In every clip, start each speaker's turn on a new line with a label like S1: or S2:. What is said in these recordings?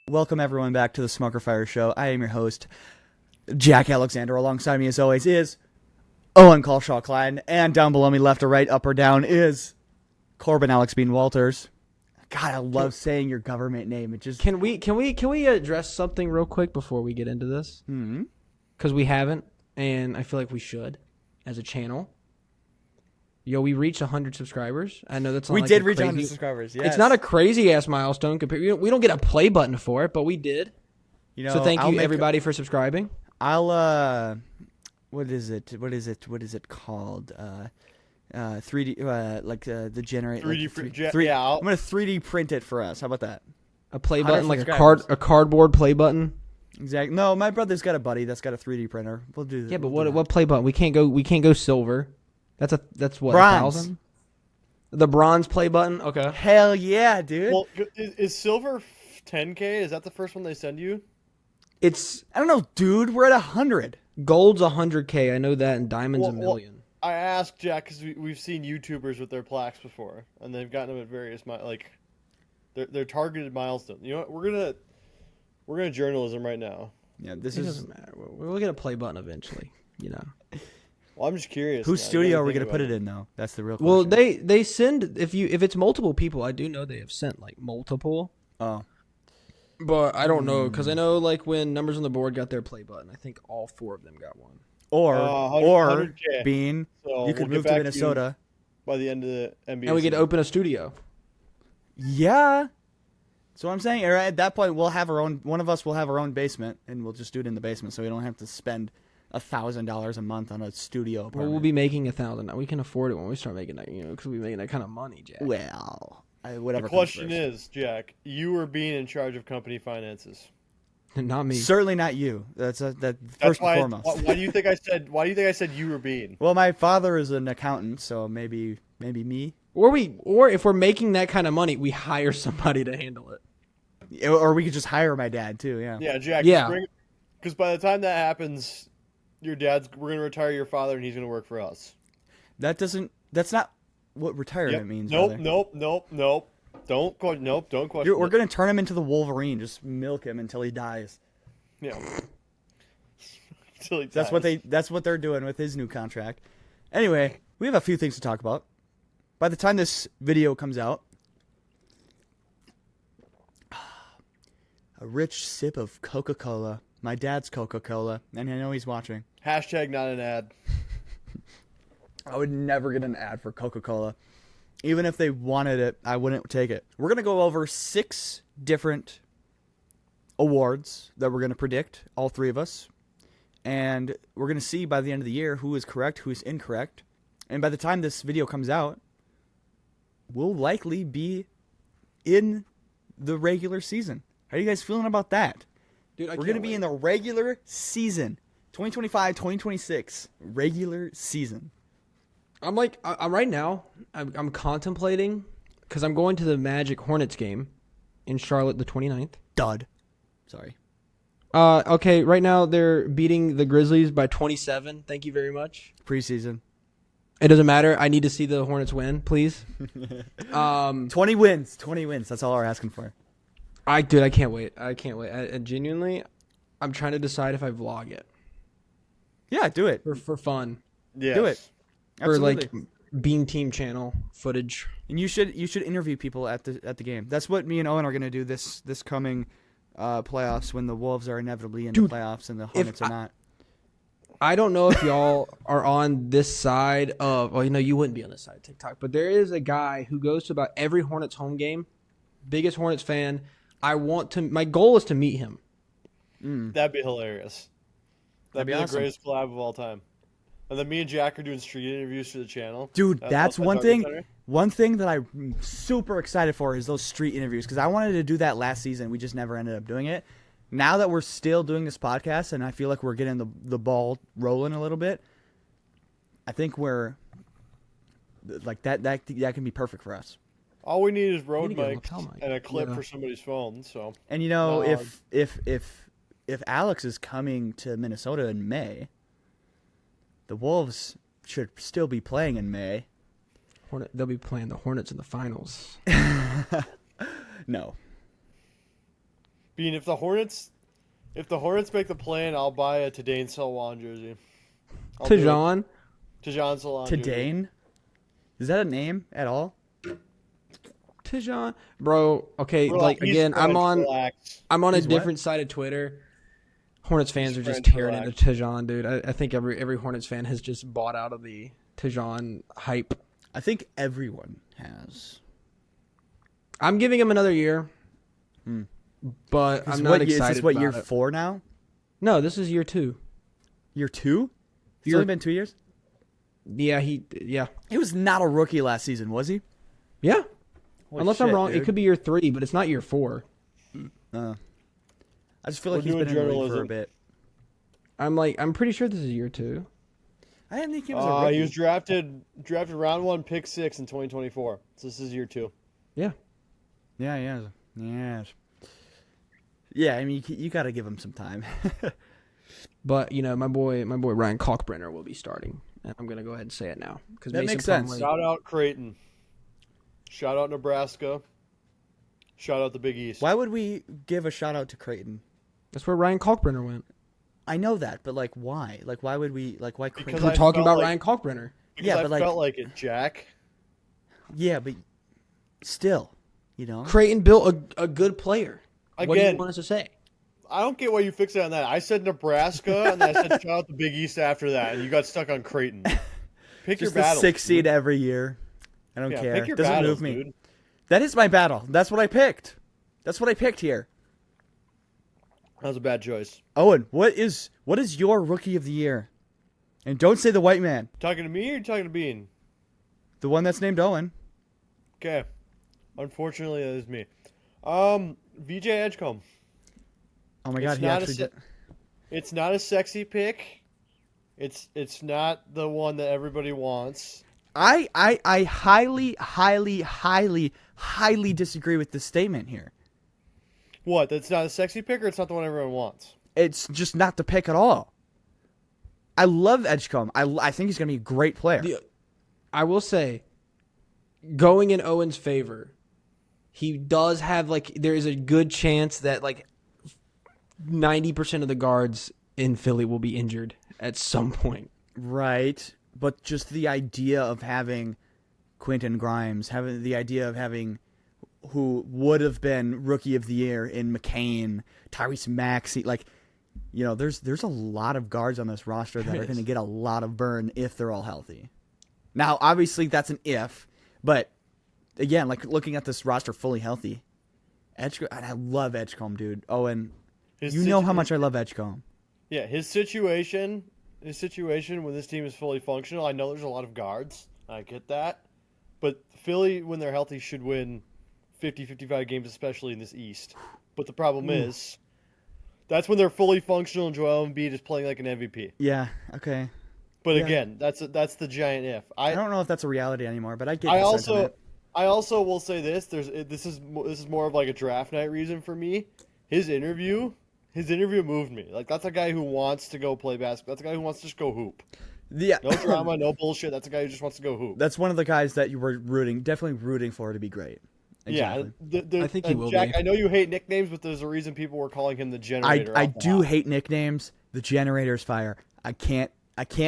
S1: Welcome everyone back to the Smoker Fire Show. I am your host, Jack Alexander. Alongside me, as always, is Owen Colshaw Klein, and down below me, left or right, up or down, is Corbin Alex Bean Walters. God, I love saying your government name. It just
S2: Can we address something real quick before we get into this?
S1: Mm-hmm.
S2: Because we haven't, and I feel like we should, as a channel. Yo, we reached 100 subscribers. I know that's not
S1: We
S2: like
S1: did
S2: a
S1: reach
S2: crazy,
S1: 100 subscribers. Yes.
S2: It's not a crazy ass milestone. We don't get a play button for it, but we did.
S1: You know,
S2: So thank
S1: I'll
S2: you
S1: make-
S2: everybody for subscribing.
S1: I'll what is it called? 3D the generate
S3: 3D
S1: like,
S3: print.
S1: three-
S3: I'll-
S1: I'm gonna 3D print it for us. How about that?
S2: A play
S1: 100
S2: button, like
S1: subscribers.
S2: a cardboard play button.
S1: Exactly. No, my brother's got a buddy that's got a 3D printer. We'll do that.
S2: Yeah, but
S1: We'll do
S2: what play button? We can't go silver. That's what,
S1: Bronze.
S2: 1,000? The bronze play button. Okay.
S1: that. Hell yeah, dude.
S3: Well, is silver 10K? Is that the first one they send you?
S2: It's
S1: I don't know, dude. We're at 100.
S2: gold's 100K. I know that, and diamonds a
S3: Well,
S2: million.
S3: I asked Jack because we've seen YouTubers with their plaques before, and they've gotten them at various their targeted milestones. You know what? We're gonna journalism right now.
S1: Yeah, this
S2: It
S1: is
S2: doesn't matter. We'll get a play button eventually. You know.
S3: Well, I'm just curious.
S1: whose
S3: man.
S1: studio
S3: I
S1: are we
S3: think
S1: gonna put
S3: about
S1: it in though? That's the real question.
S2: Well, they send if it's multiple people. I do know they have sent like multiple,
S1: Oh,
S2: but I don't know because I know like when Numbers on the Board got their play button, I think all 4 of them got one.
S1: or
S3: 100K.
S1: Bean,
S3: So
S1: you could
S3: we'll
S1: move
S3: get
S1: to
S3: back
S1: Minnesota.
S3: by the end of the NBA.
S2: And we get to
S3: season.
S2: open a studio.
S1: Yeah. So I'm saying, at that point, we'll have our own. One of us will have our own basement, and we'll just do it in the basement, so we don't have to spend $1,000 a month on a studio
S2: Well,
S1: apartment.
S2: we'll be making 1,000 now. We can afford it when we start making that, because we'll be making that kind of money, Jack.
S1: Well, whatever.
S3: The
S1: comes
S3: question
S1: first.
S3: is, Jack, you were being in charge of company finances.
S2: Not me.
S1: Certainly not you. That's
S3: That's
S1: first
S3: why.
S1: and foremost.
S3: Why do you think I said? Why do you think I said you were being?
S1: Well, my father is an accountant, so maybe me,
S2: Or if we're making that kind of money, we hire somebody to handle it.
S1: or we could just hire my dad too. Yeah.
S3: Yeah, Jack.
S2: Yeah.
S3: Because by the time that happens, we're gonna retire your father, and he's gonna work for us.
S1: That's not what retirement
S3: Yep.
S1: means.
S3: Nope.
S1: brother.
S3: Nope. Don't question.
S1: We're
S3: it.
S1: gonna turn him into the Wolverine. Just milk him until he dies.
S3: Yeah. Until he
S1: That's
S3: dies.
S1: That's what they're doing with his new contract. Anyway, we have a few things to talk about. By the time this video comes out, a rich sip of Coca-Cola. My dad's Coca-Cola, and I know he's watching.
S3: Hashtag not an ad.
S1: I would never get an ad for Coca-Cola. Even if they wanted it, I wouldn't take it. We're going to go over 6 different awards that we're going to predict, all 3 of us. And we're going to see by the end of the year who is correct, who is incorrect. And by the time this video comes out, we'll likely be in the regular season. How are you guys feeling about that?
S2: Dude,
S1: We're going to be in the regular season. 2025, 2026. Regular season.
S2: I'm right now. I'm contemplating because I'm going to the Magic Hornets game in Charlotte the 29th.
S1: Dud. Sorry.
S2: Okay, right now they're beating the Grizzlies by 27. Thank you very much.
S1: Preseason.
S2: It doesn't matter. I need to see the Hornets win, please.
S1: 20 wins. 20 wins. That's all we're asking for.
S2: I can't wait. I genuinely, I'm trying to decide if I vlog it
S1: Yeah, do it.
S2: for fun.
S3: Yes.
S1: Do it.
S2: Or
S1: Absolutely.
S2: like Beam Team channel footage.
S1: And you should interview people at the game. That's what me and Owen are going to do this coming playoffs when the Wolves are inevitably in
S2: Dude,
S1: the playoffs and the Hornets are not.
S2: I don't know if y'all are on this side of. Well, you wouldn't be on this side of TikTok, but there is a guy who goes to about every Hornets home game. Biggest Hornets fan. My goal is to meet him.
S3: That'd be hilarious.
S1: That'd
S3: That'd
S1: be
S3: be
S1: awesome.
S3: the greatest collab of all time. And then me and Jack are doing street interviews for the channel.
S1: Dude, that's
S3: my
S1: one
S3: target
S1: thing.
S3: center.
S1: One thing that I'm super excited for is those street interviews because I wanted to do that last season. We just never ended up doing it. Now that we're still doing this podcast and I feel like we're getting the ball rolling a little bit, I think we're like that can be perfect for us.
S3: All we need is
S2: We
S3: road
S2: need to get a
S3: mics
S2: lapel mic.
S3: and a clip
S2: Yeah.
S3: for somebody's phone. So
S1: And you know,
S3: No.
S1: if Alex is coming to Minnesota in May, the Wolves should still be playing in May.
S2: They'll be playing the Hornets in the finals.
S1: No.
S3: Bean, if the Hornets make the plan, I'll buy a Tadane Salwan jersey. I'll do it.
S2: Tajon,
S3: Tajon Salwan.
S1: To
S3: jersey.
S1: Dane? Is that a name at all?
S2: bro. Okay,
S3: Relax,
S2: like
S3: he's
S2: again, I'm
S3: French,
S2: on
S3: relax.
S2: a
S1: He's what?
S2: different side of Twitter. Hornets fans
S3: He's
S2: are just
S3: French,
S2: tearing
S3: relax.
S2: into Tajon, dude. I think every Hornets fan has just bought out of the Tajon hype.
S1: I think everyone has.
S2: I'm giving him another year, but I'm not
S1: Is
S2: excited
S1: this what
S2: about
S1: year
S2: it.
S1: 4 now?
S2: No, this is year 2.
S1: Year 2? It's
S2: Year-
S1: only been 2 years.
S2: Yeah, he
S1: was not a rookie last season, was he?
S2: yeah.
S1: Holy
S2: Unless I'm
S1: shit,
S2: wrong,
S1: dude.
S2: it could be year 3, but it's not year 4.
S1: I just feel
S3: We're
S1: like he's
S3: doing
S1: been in the league for a
S3: journalism.
S1: bit.
S2: I'm pretty sure this is year 2.
S1: I didn't think he was a rookie.
S3: He was drafted round 1, pick 6 in 2024. So this is year 2.
S2: Yeah.
S1: Yeah, yes. Yeah, I mean, you got to give him some time.
S2: But you know, my boy Ryan Kalkbrenner will be starting, and I'm gonna go ahead and say it now because
S1: That makes sense.
S3: Shout out Creighton. Shout out Nebraska. Shout out the Big East.
S1: Why would we give a shout out to Creighton?
S2: That's where Ryan Kalkbrenner went.
S1: I know that, but like, why? Like, why would we? Like, why
S3: Because
S1: Creighton?
S2: We're
S3: I
S2: talking
S3: felt
S2: about
S3: like-
S2: Ryan Kalkbrenner.
S3: Because
S1: Yeah,
S3: I
S1: but like-
S3: felt like it, Jack.
S1: Yeah, but still, you know.
S2: Creighton built a good player. What do you
S3: Again,
S2: want us to say?
S3: I don't get why you fixate on that. I said Nebraska, and then I said shout out the Big East after that, and you got stuck on Creighton. Pick your
S1: Just the
S3: battles.
S1: 6th seed
S3: dude.
S1: every year. I don't
S3: Yeah,
S1: care.
S3: pick your
S1: Doesn't
S3: battles,
S1: move me.
S3: dude.
S1: That is my battle. That's what I picked. That's what I picked here.
S3: That was a bad choice.
S1: Owen, what is your rookie of the year? And don't say the white man.
S3: Talking to me or talking to Bean?
S1: The one that's named Owen.
S3: Okay. Unfortunately, that is me. VJ Edgecombe.
S1: Oh my god,
S3: It's
S1: he
S3: not a
S1: actually
S3: se-
S1: did.
S3: It's not a sexy pick. It's not the one that everybody wants.
S1: I highly disagree with this statement here.
S3: What? That's not a sexy pick, or it's not the one everyone wants.
S1: It's just not the pick at all. I love Edgecombe. I think he's going to be a great player.
S2: I will say, going in Owen's favor, he does have there is a good chance that 90% of the guards in Philly will be injured at some point.
S1: Right. But just the idea of having Quentin Grimes, having the idea of having who would have been rookie of the year in McCain, Tyrese Maxey, there's a lot of guards on this roster that are going to get a lot of burn if they're all healthy. Now, obviously that's an if, but again, looking at this roster fully healthy, Edgecombe, and I love Edgecombe, dude. Oh, and you know how much I love Edgecombe.
S3: Yeah, his situation when this team is fully functional. I know there's a lot of guards. I get that, but Philly, when they're healthy, should win 50, 55 games, especially in this East. But the problem is, that's when they're fully functional and Joel Embiid is playing like an MVP.
S1: Yeah. Okay.
S3: But
S1: Yeah.
S3: again, that's the giant if.
S1: I don't know if that's a reality anymore, but I get.
S3: I
S1: the
S3: also
S1: sentiment.
S3: I also will say this. This is more of like a draft night reason for me. His interview moved me. That's a guy who wants to go play basketball. That's a guy who wants to just go hoop.
S1: Yeah.
S3: No drama, no bullshit. That's a guy who just wants to go hoop.
S1: That's one of the guys that you were definitely rooting for to be great. Exactly.
S3: Yeah,
S2: I think he will
S3: Jack,
S2: be.
S3: I know you hate nicknames, but there's a reason people were calling him the generator.
S1: I
S3: off the
S1: do
S3: hop.
S1: hate nicknames. The generator's fire. I can't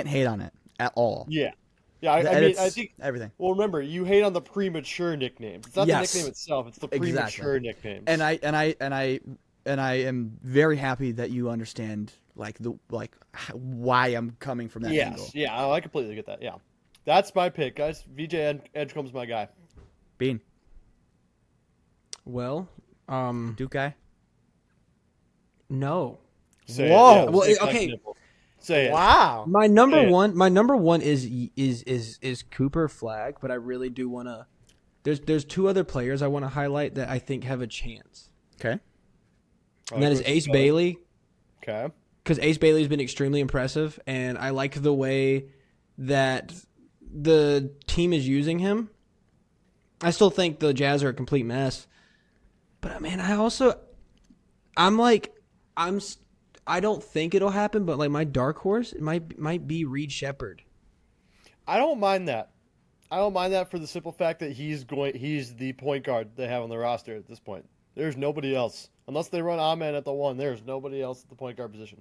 S1: hate on it at all.
S3: Yeah, yeah. I
S1: And
S3: mean,
S1: it's
S3: I think.
S1: everything.
S3: Well, remember, you hate on the premature nicknames. It's not
S1: Yes.
S3: the nickname itself; it's the
S1: Exactly.
S3: premature nicknames.
S1: And I am very happy that you understand why I'm coming from that angle.
S3: yes, yeah, I completely get that. Yeah, that's my pick, guys. VJ Edgecombe's my guy.
S1: Bean,
S2: Well,
S1: Duke guy.
S2: no.
S3: Say
S1: Whoa.
S3: It,
S2: Well,
S3: Say
S2: okay.
S3: nipple. Say it.
S1: Wow.
S2: My number
S3: Say it.
S2: one is Cooper Flag, but I really do want to. There's two other players I want to highlight that I think have a chance,
S1: Okay.
S2: and that is Ace Bailey,
S3: Okay.
S2: because Ace Bailey's been extremely impressive, and I like the way that the team is using him. I still think the Jazz are a complete mess. But man, I don't think it'll happen. But like my dark horse, it might be Reed Shepherd.
S3: I don't mind that. I don't mind that for the simple fact that he's the point guard they have on the roster at this point. There's nobody else. Unless they run Ahmed at the 1, there's nobody else at the point guard position.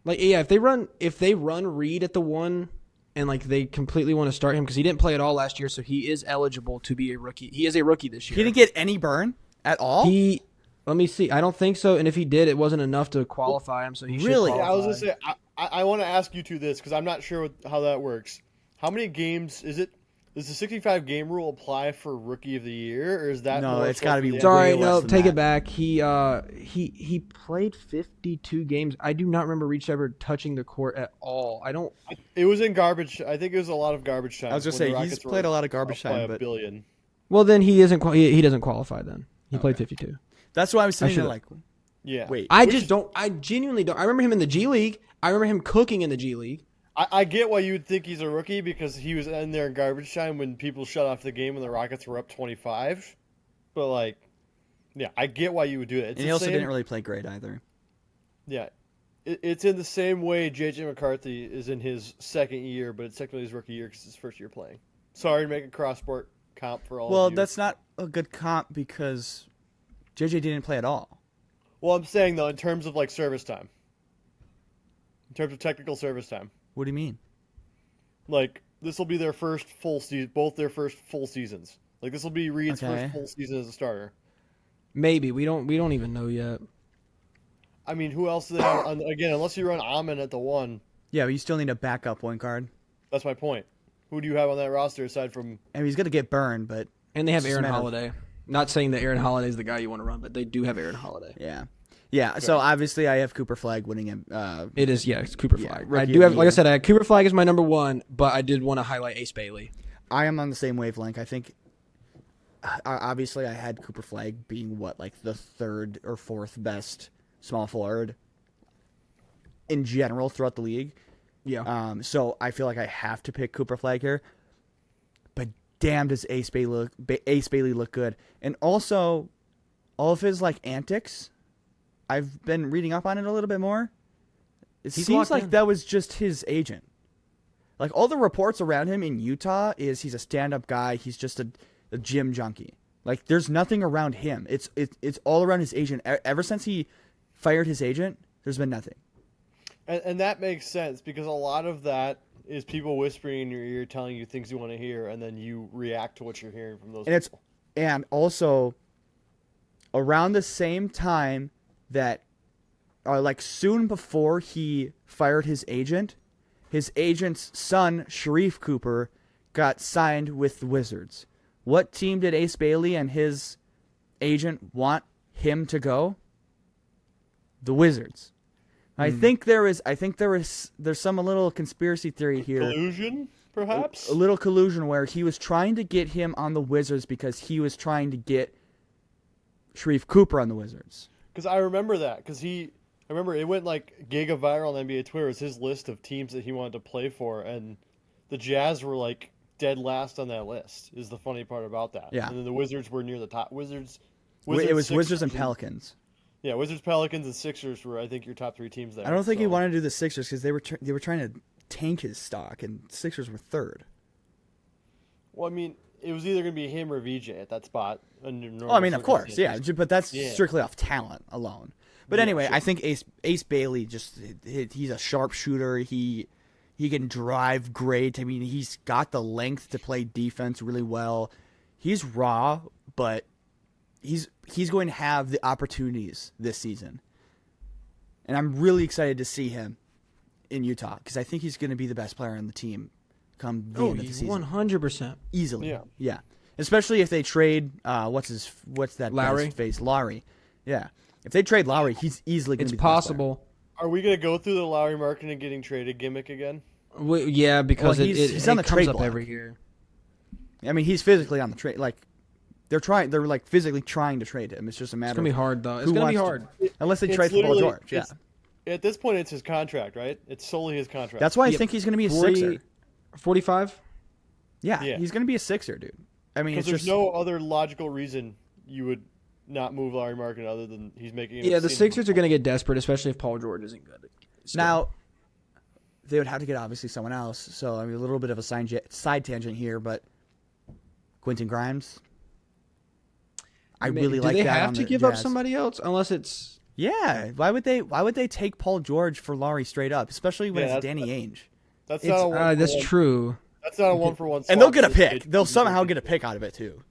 S2: Like yeah, if they run Reed at the 1 and like they completely want to start him because he didn't play at all last year, so he is eligible to be a rookie. He is a rookie this year.
S1: He didn't get any burn at all?
S2: Let me see. I don't think so. And if he did, it wasn't enough to qualify him, so he
S1: Really?
S2: should
S3: Yeah,
S2: qualify.
S3: I was gonna say I want to ask you two this because I'm not sure how that works. How many games is it? Does the 65 game rule apply for Rookie of the Year, or is that
S1: No,
S3: more
S1: it's
S3: so
S1: gotta
S3: for
S1: be
S3: the
S2: Sorry,
S1: way
S2: no,
S1: less than
S2: take
S1: that.
S2: it back. He played 52 games. I do not remember Reed Shepherd touching the court at all. I don't.
S3: It was in garbage. I think it was a lot of garbage time.
S1: I was going to say, he's played a lot of garbage
S3: by
S1: time,
S3: a
S1: but
S3: billion.
S2: Well, then he doesn't qualify. Then he played 52.
S1: that's why I was sitting there
S2: should've-
S1: like,
S3: Yeah.
S1: wait.
S2: I just don't. I genuinely don't. I remember him in the G League. I remember him cooking in the G League.
S3: I get why you would think he's a rookie because he was in there in garbage time when people shut off the game and the Rockets were up 25. But like, yeah, I get why you would do it. It's
S1: And he
S3: the
S1: also
S3: same-
S1: didn't really play great either.
S3: Yeah, it's in the same way JJ McCarthy is in his second year, but it's technically his rookie year because it's his first year playing. Sorry to make a cross sport comp for all
S1: Well,
S3: of you.
S1: that's not a good comp because JJ didn't play at all.
S3: Well, I'm saying though, in terms of like service time, in terms of technical service time,
S1: What do you mean?
S3: like this will be their first full season, both their first full seasons. Like this will be Reed's
S1: Okay.
S3: first full season as a starter.
S2: Maybe we don't even know yet.
S3: I mean, who else do they have? Again, unless you run Amon at the 1,
S1: Yeah, but you still need a backup point guard.
S3: that's my point. Who do you have on that roster aside from?
S1: I mean, he's going to get burned, but
S2: And they have
S1: It's just a
S2: Aaron
S1: matter of-
S2: Holiday. Not saying that Aaron Holiday is the guy you want to run, but they do have Aaron Holiday.
S1: yeah. Yeah, so obviously I have Cooper Flag winning him.
S2: It is, yeah, it's Cooper
S1: Yeah,
S2: Flag. I
S1: rookie
S2: do
S1: of
S2: have,
S1: the
S2: like I
S1: year.
S2: said, I had Cooper Flag is my number 1, but I did want to highlight Ace Bailey.
S1: I am on the same wavelength. I think, obviously, I had Cooper Flag being like the 3rd or 4th best small forward in general throughout the league.
S2: Yeah.
S1: So I feel like I have to pick Cooper Flag here. But damn, does Ace Bailey look good? And also, all of his like antics, I've been reading up on it a little bit more. It
S2: He's
S1: seems
S2: locked
S1: like
S2: in.
S1: that was just his agent. Like all the reports around him in Utah is he's a stand-up guy. He's just a gym junkie. Like there's nothing around him. It's all around his agent. Ever since he fired his agent, there's been nothing.
S3: And that makes sense because a lot of that is people whispering in your ear, telling you things you want to hear, and then you react to what you're hearing from those. people.
S1: And also around the same time that, like soon before he fired his agent's son Sharif Cooper got signed with the Wizards. What team did Ace Bailey and his agent want him to go? The Wizards. I think there's some little conspiracy theory here.
S3: Collusion, perhaps.
S1: A little collusion where he was trying to get him on the Wizards because he was trying to get Sharif Cooper on the Wizards.
S3: Because I remember that. Because I remember it went like giga viral on NBA Twitter. It was his list of teams that he wanted to play for, and the Jazz were like dead last on that list. Is the funny part about that.
S1: Yeah.
S3: And then the Wizards were near the top. Wizards,
S1: It was Wizards
S3: Sixers,
S1: and Pelicans.
S3: Yeah, Wizards, Pelicans, and Sixers were I think your top 3 teams there.
S1: I don't think he
S3: So-
S1: wanted to do the Sixers because they were trying to tank his stock, and Sixers were 3rd.
S3: Well, I mean, it was either going to be him or VJ at that spot.
S1: Oh, I mean, of course, yeah, but that's
S3: Yeah.
S1: strictly off talent alone. But
S3: Yeah,
S1: anyway,
S3: sure.
S1: I think Ace Bailey he's a sharpshooter. He can drive great. I mean, he's got the length to play defense really well. He's raw, but he's going to have the opportunities this season. And I'm really excited to see him in Utah because I think he's going to be the best player on the team come the end of the season.
S2: 100%.
S1: Easily.
S3: Yeah.
S1: Yeah. Especially if they trade what's that
S2: Lowry?
S1: guy's face? Lowry. Yeah. If they trade Lowry, he's easily going
S2: It's
S1: to be the best player.
S2: possible.
S3: Are we going to go through the Lowry market and getting traded gimmick again?
S2: Yeah, because
S1: Well,
S2: it
S1: he's on the
S2: comes
S1: trade
S2: up
S1: block.
S2: every year.
S1: I mean, he's physically on the trade like they're like physically trying to trade him. It's just a matter
S2: It's going to be
S1: of
S2: hard, though. It's
S1: who
S2: going to be
S1: wants
S2: hard.
S1: unless they
S3: It's
S1: trade for Paul
S3: literally-
S1: George. Yeah.
S3: At this point, it's his contract, right? It's solely his contract.
S1: That's why I
S2: Yep.
S1: think he's going to be a
S2: 40
S1: Sixer.
S2: 45?
S1: Yeah,
S3: Yeah.
S1: he's going to be a Sixer, dude. I mean,
S3: Because
S1: it's
S3: there's
S1: just
S3: no other logical reason you would not move Larry Markin other than he's making.
S2: Yeah, the Sixers are going to get desperate, especially if Paul George isn't good. Still.
S1: now. They would have to get obviously someone else. So I mean, a little bit of a side tangent here, but Quentin Grimes. I really
S2: do
S1: like
S2: they
S1: that.
S2: have
S1: on
S2: to
S1: the
S2: give up
S1: Jazz.
S2: somebody else unless it's
S1: Yeah, why would they? Why would they take Paul George for Laurie straight up, especially when
S3: Yeah,
S1: it's
S3: that's-
S1: Danny Ainge?
S3: That's
S2: it's
S3: not a one.
S2: that's true.
S3: That's not a 1-for-1.
S1: And they'll get a pick. They'll somehow get a pick out of it too.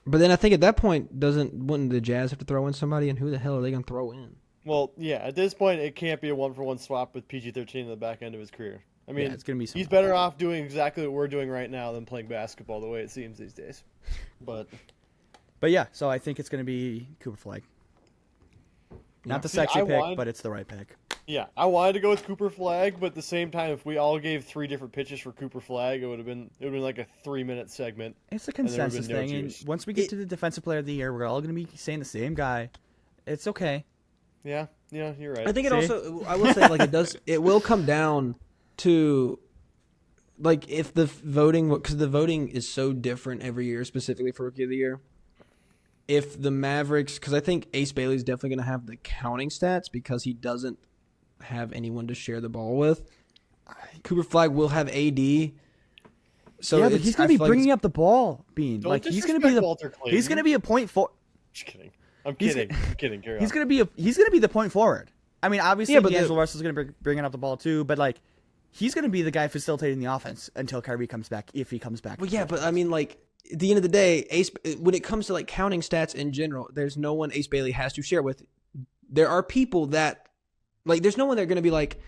S2: But then I think at that point, wouldn't the Jazz have to throw in somebody, and who the hell are they going to throw in?
S3: Well, yeah. At this point, it can't be a 1-for-1 swap with PG-13 in the back end of his career. I mean,
S1: Yeah, it's gonna be
S3: he's
S1: something.
S3: better off doing exactly what we're doing right now than playing basketball the way it seems these days. But
S1: But so I think it's gonna be Cooper Flag. Not the
S3: See,
S1: sexy
S3: I
S1: pick,
S3: wanted-
S1: but it's the right pick.
S3: yeah, I wanted to go with Cooper Flag, but at the same time, if we all gave 3 different pitches for Cooper Flag, it would have been like a 3-minute segment.
S1: It's a
S3: there would've
S1: consensus
S3: been no
S1: thing, and
S3: juice.
S1: once we get to the Defensive Player of the Year, we're all gonna be saying the same guy. It's okay.
S3: Yeah, you're right.
S2: I think it
S1: See?
S2: also. I will say, like it does. It will come down to, like, if the voting, because the voting is so different every year, specifically for Rookie of the Year. If the Mavericks, because I think Ace Bailey's definitely going to have the counting stats because he doesn't have anyone to share the ball with. Cooper Flag will have AD. So
S1: yeah, but he's gonna be bringing up the ball, Bean.
S3: Don't
S1: Like he's gonna be
S3: disrespect
S1: the
S3: Walter Clayton.
S1: he's gonna be a point for.
S3: Just kidding. I'm
S1: He's-
S3: kidding. I'm kidding. Carry
S1: He's
S3: on.
S1: gonna be the point forward. I mean, obviously,
S2: Yeah, but
S1: D'Angelo Russell's gonna be bringing up the ball too, but like, he's gonna be the guy facilitating the offense until Kyrie comes back, if he comes back.
S2: Well, yeah, but I mean, like, at the end of the day, Ace, when it comes to like counting stats in general, there's no one Ace Bailey has to share with. There are people that, like, there's no one they're going to be like,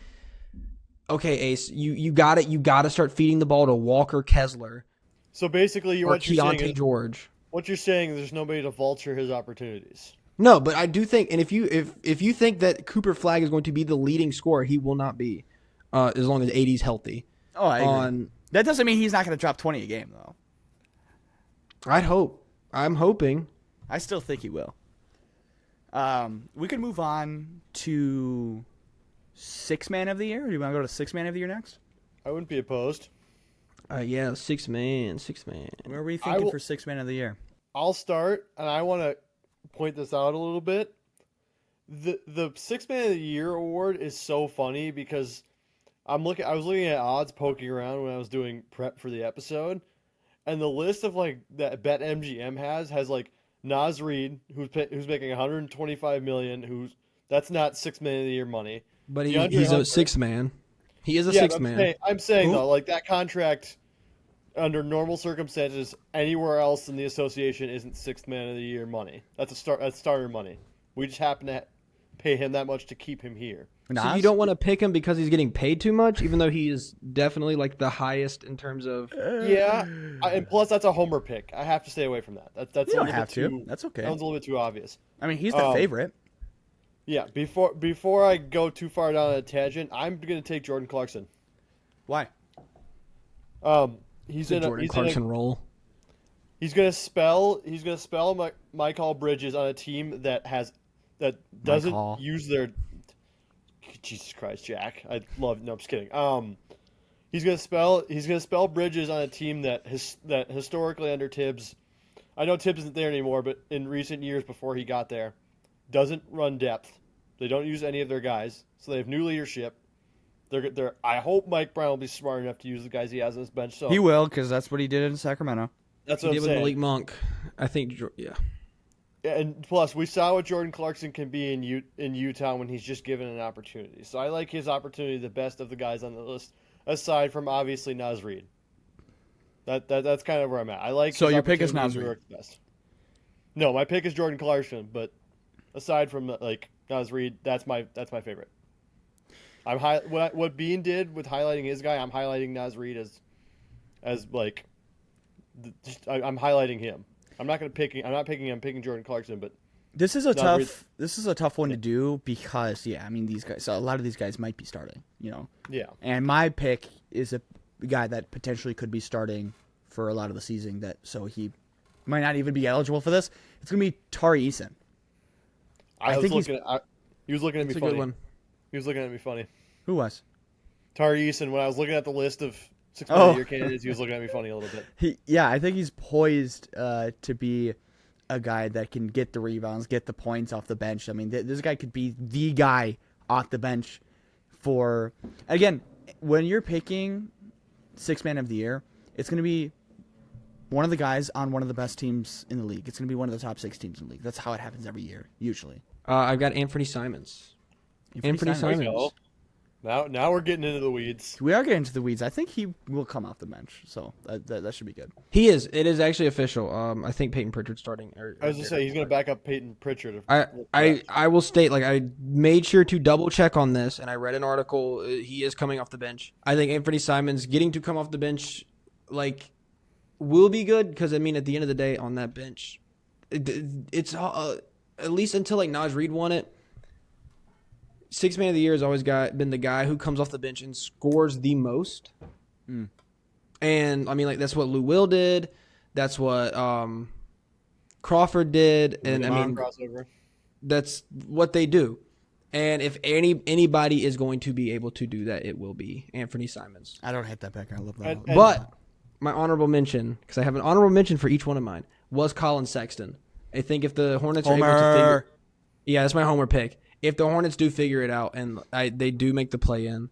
S2: okay, Ace, you got it. You got to start feeding the ball to Walker Kessler
S3: So basically,
S2: or
S3: what you're saying
S2: Keontae
S3: is,
S2: George.
S3: what you're saying is there's nobody to vulture his opportunities.
S2: No, but I do think, and if you think that Cooper Flag is going to be the leading scorer, he will not be, as long as AD's healthy.
S1: Oh, I agree.
S2: On,
S1: That doesn't mean he's not gonna drop 20 a game though.
S2: I'd hope. I'm hoping.
S1: I still think he will. We could move on to Six Man of the Year. Do you want to go to Six Man of the Year next?
S3: I wouldn't be opposed.
S2: Yeah, six man.
S1: Where were you thinking
S3: will-
S1: for Six Man of the Year?
S3: I'll start, and I want to point this out a little bit. The Six Man of the Year award is so funny because I was looking at odds poking around when I was doing prep for the episode, and the list of like that BetMGM has like Naz Reid, who's making 125 million, that's not Six Man of the Year money.
S2: But
S3: DeAndre
S2: he's a
S3: Hunter.
S2: six man. He is a
S3: Yeah,
S2: six
S3: but
S2: man.
S3: I'm saying
S2: Who?
S3: though, like that contract under normal circumstances anywhere else in the association isn't Sixth Man of the Year money. That's starter money. We just happen to pay him that much to keep him here.
S2: So
S1: Nas?
S2: you don't want to pick him because he's getting paid too much, even though he is definitely like the highest in terms of.
S3: Yeah, and plus that's a homer pick. I have to stay away from that. That's
S1: You
S3: a
S1: don't
S3: little
S1: have
S3: bit
S1: to.
S3: too.
S1: That's okay.
S3: That one's a little bit too obvious.
S1: I mean, he's the favorite.
S3: Yeah, before I go too far down a tangent, I'm gonna take Jordan Clarkson.
S1: Why?
S3: He's
S2: The
S3: in
S2: Jordan
S3: a,
S2: Clarkson role.
S3: he's gonna spell Michael Bridges on a team that doesn't
S1: Hall.
S3: use their. Jesus Christ, Jack! No, I'm just kidding. He's gonna spell Bridges on a team that historically under Tibbs, I know Tibbs isn't there anymore, but in recent years before he got there, doesn't run depth. They don't use any of their guys, so they have new leadership. I hope Mike Brown will be smart enough to use the guys he has on his bench. So
S1: He will, because that's what he did in Sacramento.
S3: that's
S2: He
S3: what
S2: did
S3: I'm
S2: with
S3: saying.
S2: Malik Monk. I think, yeah.
S3: And plus, we saw what Jordan Clarkson can be in Utah when he's just given an opportunity. So I like his opportunity the best of the guys on the list, aside from obviously Naz Reid. That's kind of where I'm at. I like.
S1: So
S3: his
S1: your pick is
S3: opportunity
S1: Naz
S3: to
S1: Reid?
S3: work the best. No, my pick is Jordan Clarkson, but aside from like Naz Reid, that's my favorite. What Bean did with highlighting his guy, I'm highlighting Naz Reid as like, I'm highlighting him. I'm not picking him. I'm picking Jordan Clarkson, but
S1: This is a
S3: No,
S1: tough one to do because I mean a lot of these guys might be starting,
S3: yeah.
S1: And my pick is a guy that potentially could be starting for a lot of the season, so he might not even be eligible for this. It's gonna be Tari Eason.
S3: He was looking at me
S2: It's a
S3: funny.
S2: good one.
S3: He was looking at me funny.
S1: Who was?
S3: Tari Eason, when I was looking at the list of Six Man of
S1: Oh.
S3: the Year candidates. He was looking at me funny a little bit.
S1: I think he's poised to be a guy that can get the rebounds, get the points off the bench. I mean, this guy could be the guy off the bench for. Again, when you're picking Six Man of the Year, it's going to be one of the guys on one of the best teams in the league. It's going to be one of the top 6 teams in the league. That's how it happens every year, usually.
S2: I've got Anthony Simons. Anthony
S3: There we
S2: Simons.
S3: go. Now we're getting into the weeds.
S1: We are getting into the weeds. I think he will come off the bench, so that should be good.
S2: He is. It is actually official. I think Peyton Pritchard's starting.
S3: I was gonna say he's gonna back up Peyton Pritchard.
S2: I will state, like, I made sure to double check on this, and I read an article. He is coming off the bench. I think Anthony Simons getting to come off the bench, like, will be good because, I mean, at the end of the day, on that bench, it's at least until, like, Naj Reid won it. Six Man of the Year has always been the guy who comes off the bench and scores the most. And, I mean, like, that's what Lou Will did. That's what Crawford did. And, I mean,
S3: crossover.
S2: that's what they do. And if anybody is going to be able to do that, it will be Anthony Simons.
S1: I don't hate that pick. I love that.
S3: And-
S2: But my honorable mention, because I have an honorable mention for each one of mine, was Colin Sexton. I think if the Hornets are able to figure, yeah, that's my homer pick. If the Hornets do figure it out and they do make the play-in,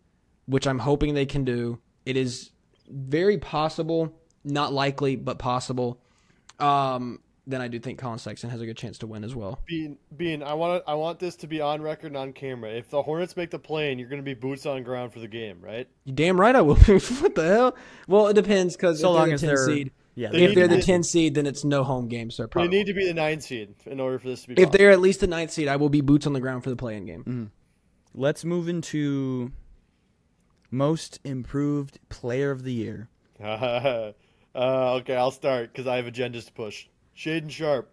S2: which I'm hoping they can do, it is very possible, not likely, but possible. Then I do think Colin Sexton has a good chance to win as well.
S3: Bean, I want this to be on record and on camera. If the Hornets make the play-in, you're gonna be boots on ground for the game, right?
S2: You damn right I will. What the hell? Well, it depends because
S1: So
S2: if
S1: long
S2: they're
S1: as
S2: the 10
S1: they're
S2: seed,
S1: yeah,
S3: They
S2: if
S3: need
S2: they're
S3: to
S2: the
S3: be-
S2: 10 seed, then it's no home games. So
S3: They
S2: probably.
S3: need to be the 9 seed in order for this to be.
S2: If
S3: possible.
S2: they're at least the 9th seed, I will be boots on the ground for the play-in game.
S1: Let's move into most improved player of the year.
S3: Okay, I'll start because I have agendas to push. Shaden Sharp.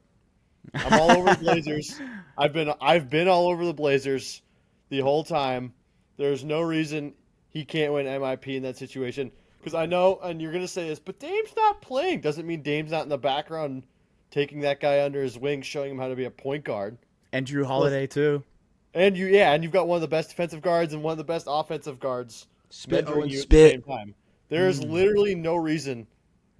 S3: I'm all over the Blazers. I've been all over the Blazers the whole time. There's no reason he can't win MIP in that situation. Because I know, and you're gonna say this, but Dame's not playing. Doesn't mean Dame's not in the background, taking that guy under his wing, showing him how to be a point guard.
S1: And Drew Holiday, too.
S3: And you've got one of the best defensive guards and one of the best offensive guards.
S2: Spit,
S3: mentoring
S2: Owen,
S3: you at
S2: spit.
S3: the same time. There is literally no reason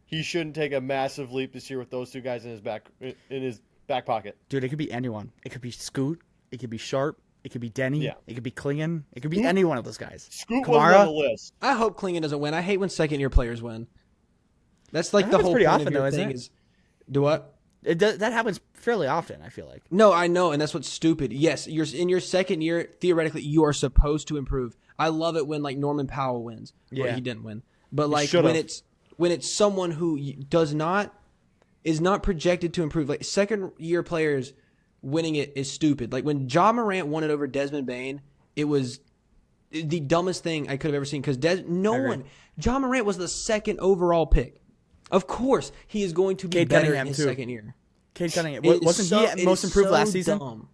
S3: he shouldn't take a massive leap this year with those two guys in his back pocket.
S1: Dude, it could be anyone. It could be Scoot. It could be Sharp. It could be Denny.
S3: Yeah.
S1: It could be Klingon. It could be any one of those guys.
S3: Scoot wasn't on the
S1: Kamara.
S3: list.
S2: I hope Klingon doesn't win. I hate when second-year players win. That's like
S1: That
S2: the
S1: happens
S2: whole
S1: pretty
S2: point
S1: often,
S2: of your
S1: though, isn't
S2: thing
S1: it?
S2: is. Do what?
S1: That happens fairly often, I feel like.
S2: No, I know, and that's what's stupid. Yes, you're in your second year. Theoretically, you are supposed to improve. I love it when like Norman Powell wins. Well,
S1: Yeah.
S2: he didn't win, but like
S1: should've.
S2: when it's someone who is not projected to improve. Like second-year players winning it is stupid. Like when Ja Morant won it over Desmond Bane, it was the dumbest thing I could have ever seen because Ja Morant was the second overall pick. Of course, he is going to be
S1: Cade
S2: better
S1: Cunningham,
S2: in his
S1: too.
S2: second year.
S1: Cade Cunningham.
S2: It is
S1: Wasn't
S2: so-
S1: he
S2: it
S1: most
S2: is
S1: improved
S2: so
S1: last season?
S2: dumb.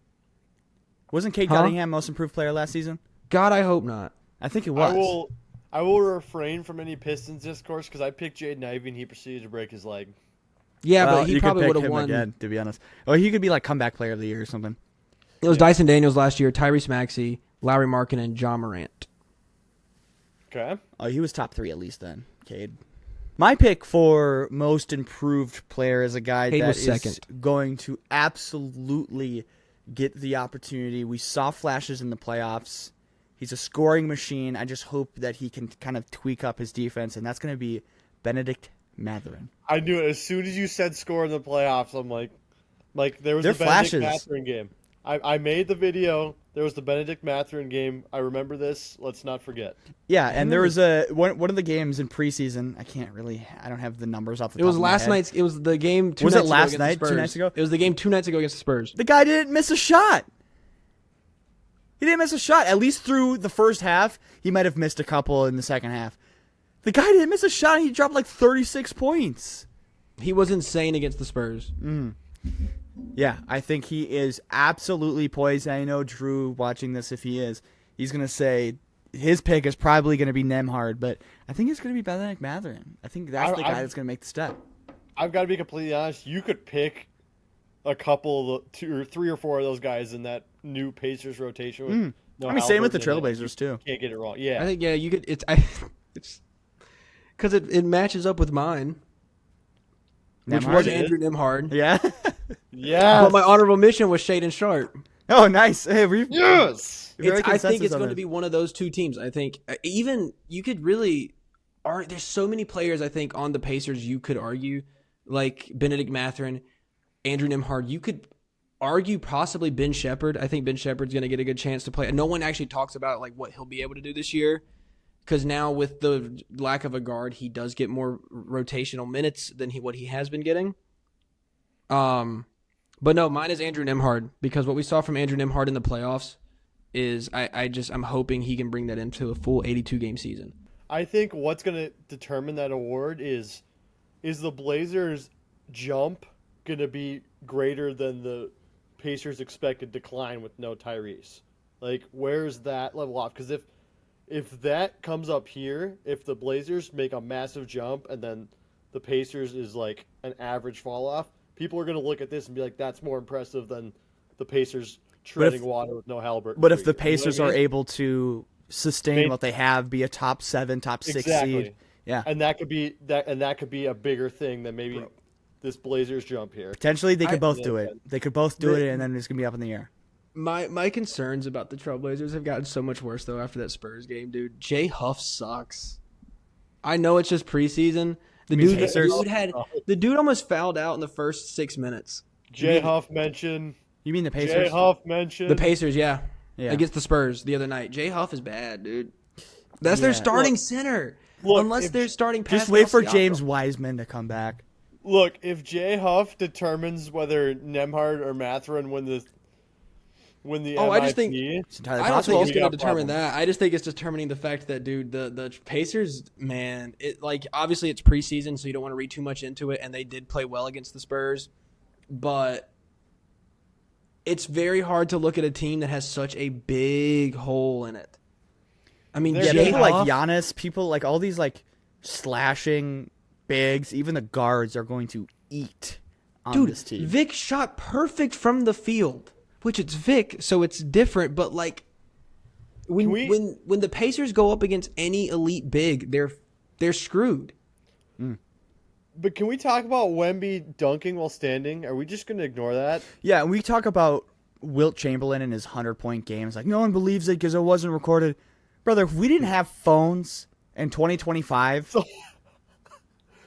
S1: Wasn't Cade
S2: Huh?
S1: Cunningham most improved player last season?
S2: God, I hope not.
S1: I think it was.
S3: I will refrain from any Pistons discourse because I picked Jaden Ivey and he proceeded to break his leg.
S2: Yeah,
S1: Well,
S2: but he
S1: you could
S2: probably
S1: pick
S2: would have
S1: him
S2: won.
S1: again, to be honest. Oh, he could be like comeback player of the year or something.
S2: It was Dyson Daniels last year, Tyrese Maxey, Lowry Markkinen, and John Morant.
S3: Okay.
S1: Oh, he was top 3 at least then, Cade. My pick for most improved player is a guy
S2: Cade
S1: that
S2: was
S1: is
S2: second.
S1: going to absolutely get the opportunity. We saw flashes in the playoffs. He's a scoring machine. I just hope that he can kind of tweak up his defense, and that's going to be Benedict Mathurin.
S3: I knew it as soon as you said score in the playoffs. I'm like there was
S1: They're
S3: the Benedict
S1: flashes.
S3: Mathurin game. I made the video. There was the Benedict Mathurin game. I remember this. Let's not forget.
S1: Yeah, and there was one of the games in preseason. I don't have the numbers off the
S2: It
S1: top
S2: was
S1: of my
S2: last
S1: head.
S2: night's. It was the game.
S1: Was it
S2: nights ago
S1: last
S2: against the
S1: night? 2
S2: Spurs.
S1: nights ago?
S2: It was the game 2 nights ago against the Spurs.
S1: The guy didn't miss a shot. He didn't miss a shot. At least through the first half, he might have missed a couple in the second half. The guy didn't miss a shot. He dropped like 36 points.
S2: He was insane against the Spurs.
S1: Yeah, I think he is absolutely poised. I know Drew watching this, if he is, he's going to say his pick is probably going to be Nembhard, but I think it's going to be Benedict Mathurin. I think that's the guy that's going to make the step.
S3: I've got to be completely honest. You could pick a couple of 2 or 3 or 4 of those guys in that new Pacers rotation. With no
S1: I mean, same with the
S3: Halliburton in it.
S1: Trailblazers, too.
S3: Can't get it wrong. Yeah.
S2: I think you could. It's because it matches up with mine, which
S1: Nembhard?
S2: was Andrew Nembhard.
S1: Yeah.
S3: Yeah.
S2: But my honorable mention was Shaden Sharp.
S1: Oh, nice. Hey,
S3: Yes.
S2: I think it's going to be one of those two teams. I think even you could really there's so many players I think on the Pacers you could argue, like Benedict Mathurin, Andrew Nembhard. You could argue possibly Ben Shepherd. I think Ben Shepherd's going to get a good chance to play. No one actually talks about like what he'll be able to do this year, because now with the lack of a guard, he does get more rotational minutes than what he has been getting. But no, mine is Andrew Nembhard, because what we saw from Andrew Nembhard in the playoffs is I'm hoping he can bring that into a full 82 game season.
S3: I think what's going to determine that award is the Blazers' jump going to be greater than the Pacers' expected decline with no Tyrese? Like, where's that level off? Because if that comes up here, if the Blazers make a massive jump and then the Pacers is like an average fall off, people are going to look at this and be like, that's more impressive than the Pacers treading water with no Haliburton.
S1: But if the
S3: You know what I
S1: Pacers are
S3: mean?
S1: able to sustain what they have, be a top 7, top 6 seed, yeah,
S3: and that could be a bigger thing than maybe this Blazers jump here.
S1: potentially they could both do
S3: yeah.
S1: it. They could both do it, and then it's gonna be up in the air.
S2: My concerns about the Trailblazers have gotten so much worse though after that Spurs game, dude. Jay Huff sucks. I know it's just preseason. The dude almost fouled out in the first 6 minutes.
S3: Jay Huff mentioned.
S1: You mean the Pacers?
S3: Jay Huff mentioned.
S2: The Pacers, yeah.
S1: Yeah.
S2: Against the Spurs the other night. Jay Huff is bad, dude. That's their
S1: Yeah.
S2: starting center.
S3: Look,
S2: They're starting Pascal
S1: Just wait for
S2: Siakam.
S1: James Wiseman to come back.
S3: Look, if Jay Huff determines whether Nembhard or Mathurin win the
S2: I just think
S3: MIP,
S1: It's entirely
S2: I don't
S1: possible.
S2: think it's
S3: we
S2: going
S3: got
S2: to determine
S3: problems.
S2: that. I just think it's determining the fact that, dude, the Pacers, man, it like obviously it's preseason, so you don't want to read too much into it, and they did play well against the Spurs, but it's very hard to look at a team that has such a big hole in it. I mean,
S3: Yeah,
S1: Yeah,
S2: Jay
S1: people like
S2: Huff-
S1: Giannis, people like all these like slashing bigs, even the guards are going to eat on
S2: dude,
S1: this team.
S2: Vic shot perfect from the field, which it's Vic, so it's different. But like, when the Pacers go up against any elite big, they're screwed.
S3: But can we talk about Wemby dunking while standing? Are we just going to ignore that?
S1: Yeah, and we talk about Wilt Chamberlain and his 100-point game. It's like no one believes it because it wasn't recorded. Brother, if we didn't have phones in 2025,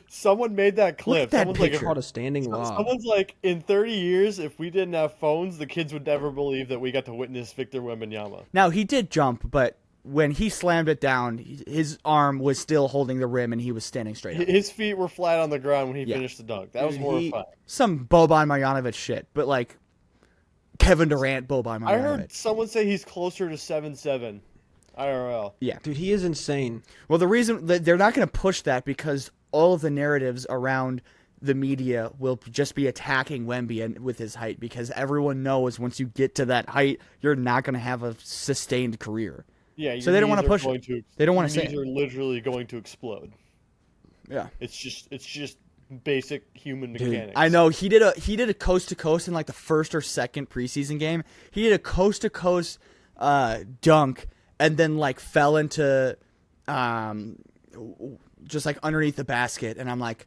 S3: Someone made that clip.
S1: at that
S3: Someone's like,
S1: picture.
S2: Called a standing lob.
S3: someone's like, in 30 years, if we didn't have phones, the kids would never believe that we got to witness Victor Wembanyama.
S1: now he did jump, but when he slammed it down, his arm was still holding the rim and he was standing straight up.
S3: His feet were flat on the ground when he
S1: Yeah.
S3: finished the dunk. That was
S2: Dude,
S3: horrifying.
S1: Some Boban Marjanovic shit, but like Kevin Durant, Boban Marjanovic.
S3: I heard someone say he's closer to 7'7" IRL.
S1: Yeah.
S2: Dude, he is insane.
S1: Well, the reason that they're not going to push that because all of the narratives around the media will just be attacking Wemby and with his height because everyone knows once you get to that height, you're not going to have a sustained career.
S3: Yeah, your
S1: So they don't
S3: knees
S1: wanna
S3: are
S1: push it.
S3: going to-
S1: They don't wanna
S3: your
S1: say
S3: knees
S1: it.
S3: are literally going to explode.
S1: Yeah.
S3: It's just basic human mechanics.
S1: I know he did a coast to coast in like the first or second preseason game. He did a coast to coast dunk and then like fell into just like underneath the basket and I'm like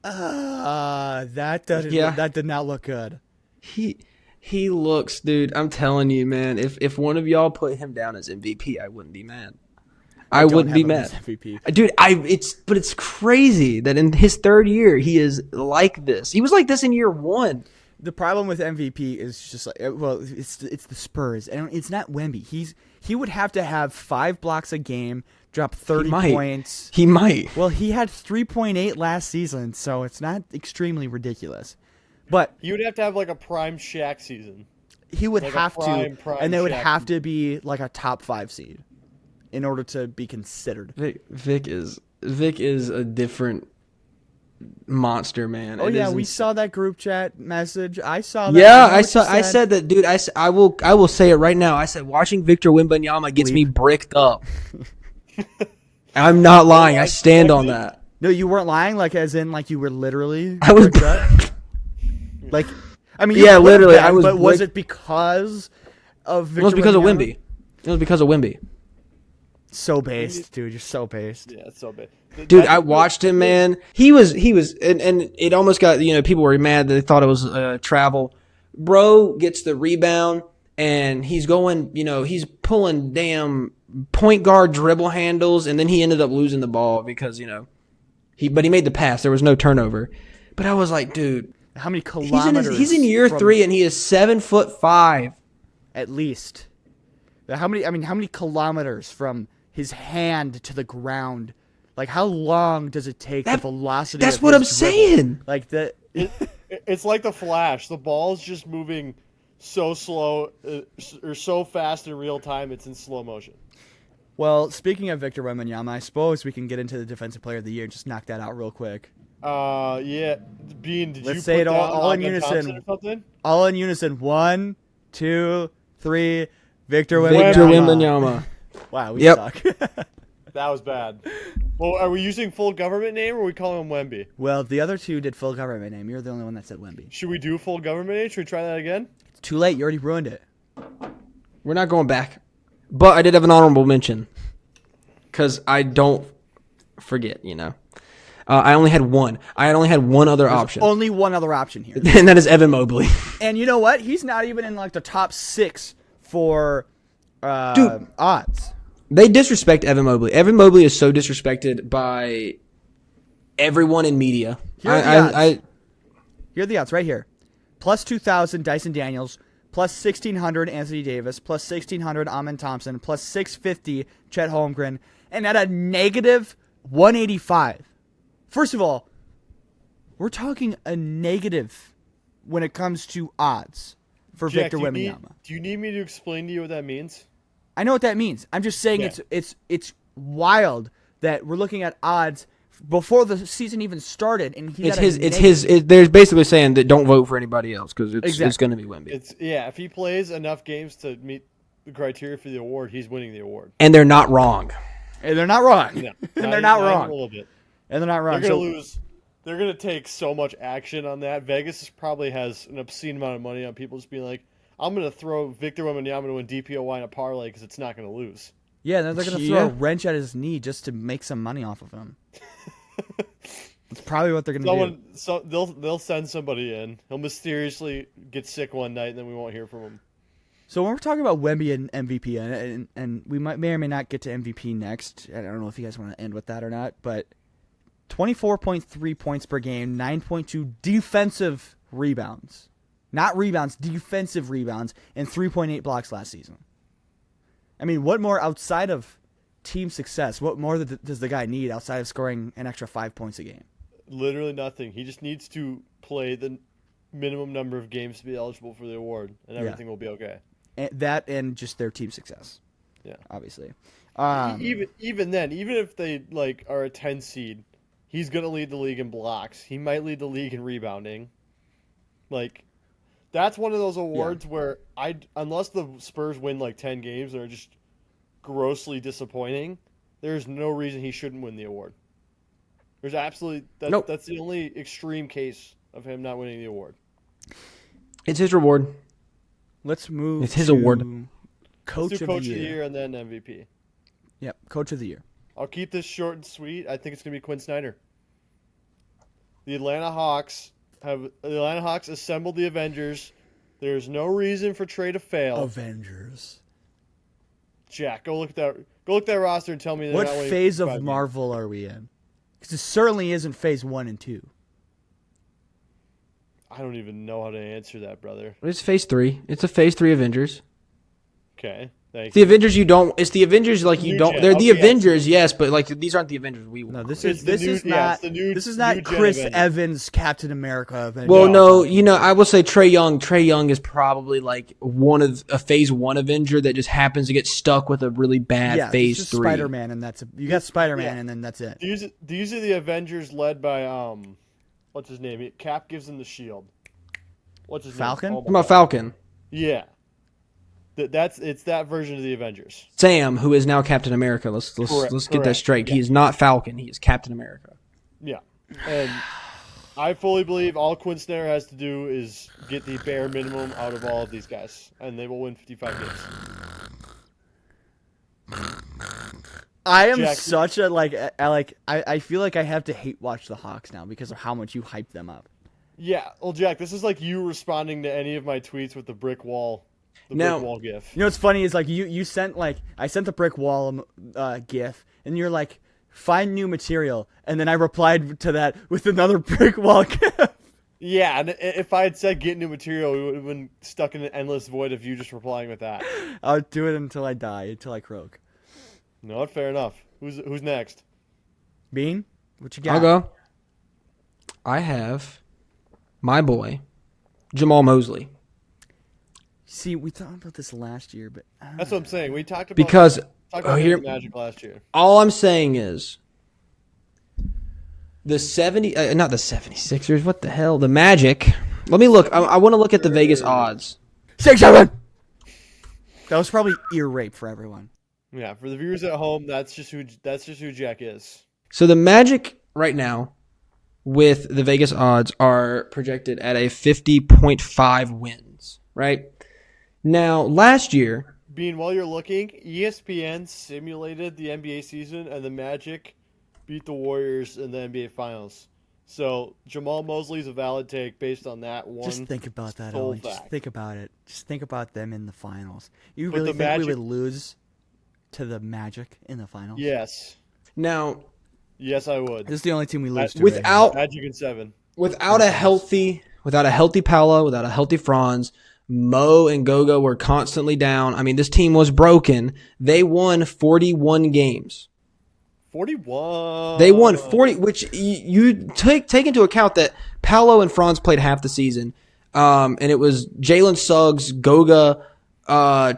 S1: that did not look good.
S2: He looks, dude. I'm telling you, man. If one of y'all put him down as MVP, I wouldn't be mad. I
S1: don't
S2: wouldn't be
S1: have him as
S2: mad.
S1: MVP.
S2: Dude, it's crazy that in his third year he is like this. He was like this in year one.
S1: The problem with MVP is just like it's the Spurs and it's not Wemby. He would have to have 5 blocks a game, drop 30 points.
S2: He might.
S1: Well, he had 3.8 last season, so it's not extremely ridiculous. But
S3: You would have to have like a prime Shaq season.
S1: he would
S3: Like a
S1: have
S3: prime
S1: to, and they would
S3: Shaq.
S1: have to be like a top 5 seed in order to be considered.
S2: Vic is a different monster, man.
S1: Oh
S2: It
S1: yeah,
S2: is
S1: we
S2: ins-
S1: saw that group chat message. I saw that.
S2: Yeah,
S1: know
S2: I
S1: what you
S2: saw. I said that, dude. I will say it right now. I said watching Victor Wembanyama gets me bricked up. I'm not lying. I stand on that.
S1: No, you weren't lying. Like as in, like you were literally.
S2: I was.
S1: bricked up? Like, I mean, you
S2: Yeah,
S1: could have
S2: literally,
S1: been,
S2: I was
S1: But was
S2: bricked-
S1: it because of? Victor
S2: It was because of
S1: Wembanyama?
S2: Wemby. It was because of Wemby.
S1: So based, dude. You're so based.
S3: Yeah, it's so big.
S2: Dude, I watched him, man. He was, and it almost got, people were mad that they thought it was travel. Bro gets the rebound, and he's going, he's pulling damn point guard dribble handles, and then he ended up losing the ball because, he made the pass. There was no turnover. But I was like, dude,
S1: How many kilometers?
S2: he's in year
S1: from-
S2: 3, and he is 7'5".
S1: At least. How many kilometers from his hand to the ground? Like, how long does it take the velocity?
S2: That's
S1: of
S2: what
S1: his
S2: I'm
S1: dribble?
S2: saying.
S1: Like that.
S3: It's like the Flash. The ball's just moving so slow or so fast in real time. It's in slow motion.
S1: Well, speaking of Victor Wembanyama, I suppose we can get into the Defensive Player of the Year and just knock that out real quick.
S3: Yeah. Bean, did
S1: Let's
S3: you
S1: say
S3: put
S1: it all-
S3: down
S1: all in
S3: Amen
S1: unison.
S3: Thompson or something?
S1: All in unison. 1, 2, 3. Victor
S2: Victor
S1: Wembanyama.
S2: Wembanyama.
S1: Wow, we
S2: Yep.
S1: suck.
S3: That was bad. Well, are we using full government name or are we calling him Wemby?
S1: Well, the other two did full government name. You're the only one that said Wemby.
S3: Should we do full government name? Should we try that again?
S1: It's too late. You already ruined it.
S2: We're not going back. But I did have an honorable mention. Because I don't forget, I only had one. I only had one other option.
S1: Only one other option here.
S2: And that is Evan Mobley.
S1: And you know what? He's not even in like the top 6 for
S2: Dude.
S1: odds.
S2: They disrespect Evan Mobley. Evan Mobley is so disrespected by everyone in media.
S1: Here are the odds. Here are the odds right here. Plus 2,000 Dyson Daniels, plus 1,600 Anthony Davis, plus 1,600 Amen Thompson, plus 650 Chet Holmgren, and at a negative 185. First of all, we're talking a negative when it comes to odds for
S3: Jack,
S1: Victor Wembanyama.
S3: do you need me to explain to you what that means?
S1: I know what that means. I'm just saying
S3: Yeah.
S1: it's wild that we're looking at odds before the season even started, and he's
S2: They're basically saying that don't vote for anybody else because it's
S1: Exactly.
S2: going to be Wemby.
S3: If he plays enough games to meet the criteria for the award, he's winning the award.
S2: And they're not wrong.
S1: And they're not wrong.
S3: No,
S1: and they're not
S3: even
S1: wrong.
S3: a little bit.
S1: And they're not wrong.
S3: They're
S1: So-
S3: gonna lose. They're gonna take so much action on that. Vegas probably has an obscene amount of money on people just being like, "I'm gonna throw Victor Wembanyama to win DPOY in a parlay because it's not gonna lose."
S1: Yeah, then they're going to throw a wrench at his knee just to make some money off of him. That's probably what they're going to do.
S3: They'll send somebody in. He'll mysteriously get sick one night, and then we won't hear from him.
S1: So when we're talking about Wemby and MVP, and we may or may not get to MVP next. I don't know if you guys want to end with that or not, but 24.3 points per game, 9.2 defensive rebounds. Not rebounds, defensive rebounds, and 3.8 blocks last season. I mean, what more outside of team success? What more does the guy need outside of scoring an extra 5 points a game?
S3: Literally nothing. He just needs to play the minimum number of games to be eligible for the award, and everything will be okay.
S1: And that and just their team success.
S3: Yeah.
S1: Obviously.
S3: Even then, even if they are a 10 seed, he's gonna lead the league in blocks. He might lead the league in rebounding. That's one of those awards where unless the Spurs win 10 games and are just grossly disappointing, there's no reason he shouldn't win the award. There's absolutely
S2: Nope.
S3: That's the only extreme case of him not winning the award.
S2: It's his reward.
S1: Let's move.
S2: It's his
S1: to
S2: award.
S1: Coach
S3: Let's do
S1: of
S3: Coach
S1: the
S3: of the
S1: Year.
S3: Year and then MVP.
S1: Yep, Coach of the Year.
S3: I'll keep this short and sweet. I think it's gonna be Quinn Snyder. The Atlanta Hawks assembled the Avengers. There's no reason for Trey to fail.
S1: Avengers.
S3: Jack, go look at that. Go look at that roster and tell me they're
S1: What
S3: not winning
S1: phase
S3: 55
S1: of
S3: games.
S1: Marvel are we in? Because it certainly isn't phase 1 and 2.
S3: I don't even know how to answer that, brother.
S2: It's phase 3. It's a phase 3 Avengers.
S3: Okay, thank
S2: The
S3: you.
S2: Avengers you don't. It's the Avengers you
S3: New
S2: don't.
S3: gen.
S2: They're the
S3: Okay, yeah.
S2: Avengers, yes, but these aren't the Avengers we want.
S1: No, this
S3: It's
S1: is
S3: the
S1: this
S3: new-
S1: is
S3: yeah,
S1: not
S3: it's the new-
S1: this is
S3: new
S1: not
S3: gen
S1: Chris
S3: Avengers.
S1: Evans Captain America Avenger.
S2: Well,
S3: No.
S2: no, I will say Trey Young. Trey Young is probably one of a phase 1 Avenger that just happens to get stuck with a really bad
S1: yeah,
S2: phase
S1: it's just
S2: 3.
S1: Spider-Man, and you got Spider-Man,
S3: Yeah.
S1: and then that's it.
S3: These are the Avengers led by what's his name? Cap gives him the shield. What's his
S1: Falcon?
S3: name? Oh
S2: What
S3: my
S2: about
S3: God.
S2: Falcon?
S3: Yeah. It's that version of the Avengers.
S2: Sam, who is now Captain America. Let's get that
S3: correct.
S2: straight. He is not Falcon. He is Captain America.
S3: Yeah. And I fully believe all Quinn Snyder has to do is get the bare minimum out of all of these guys, and they will win 55 games.
S1: I am
S3: Jack-
S1: such a I feel like I have to hate watch the Hawks now because of how much you hype them up.
S3: Yeah, well, Jack, this is like you responding to any of my tweets with the brick wall,
S2: Now-
S3: brick wall gif.
S1: You know what's funny is like you sent I sent the brick wall gif and you're like, find new material, and then I replied to that with another brick wall gif.
S3: Yeah, and if I had said get new material, we would have been stuck in an endless void of you just replying with that.
S1: I'll do it until I die, until I croak.
S3: No, fair enough. Who's next?
S1: Bean, what you got?
S2: I'll go. I have my boy, Jamal Mosley.
S1: See, we thought about this last year, but
S3: That's what I'm saying. We talked about
S2: Because
S3: the Magic last year.
S2: all I'm saying is the 70, not the 76ers, what the hell? The Magic. Let me look. I want to look at the Vegas odds.
S1: 6-7. That was probably ear rape for everyone.
S3: Yeah, for the viewers at home, that's just who Jack is.
S2: So the Magic right now with the Vegas odds are projected at a 50.5 wins, right? Now, last year,
S3: Bean, while you're looking, ESPN simulated the NBA season, and the Magic beat the Warriors in the NBA Finals. So Jamal Mosley's a valid take based on that one.
S1: Just think about that,
S3: sole
S1: Owen. Just
S3: fact.
S1: think about it. Just think about them in the finals. You
S3: But
S1: really
S3: the
S1: think we
S3: Magic-
S1: would lose to the Magic in the finals?
S3: Yes,
S2: now
S3: I would.
S1: This is the only team we lose to.
S2: without
S3: Magic in 7.
S2: without a healthy Paolo, without a healthy Franz, Mo and Goga were constantly down. I mean, this team was broken. They won 41 games.
S3: 41.
S2: They won 40, which you take into account that Paolo and Franz played half the season, and it was Jalen Suggs, Goga,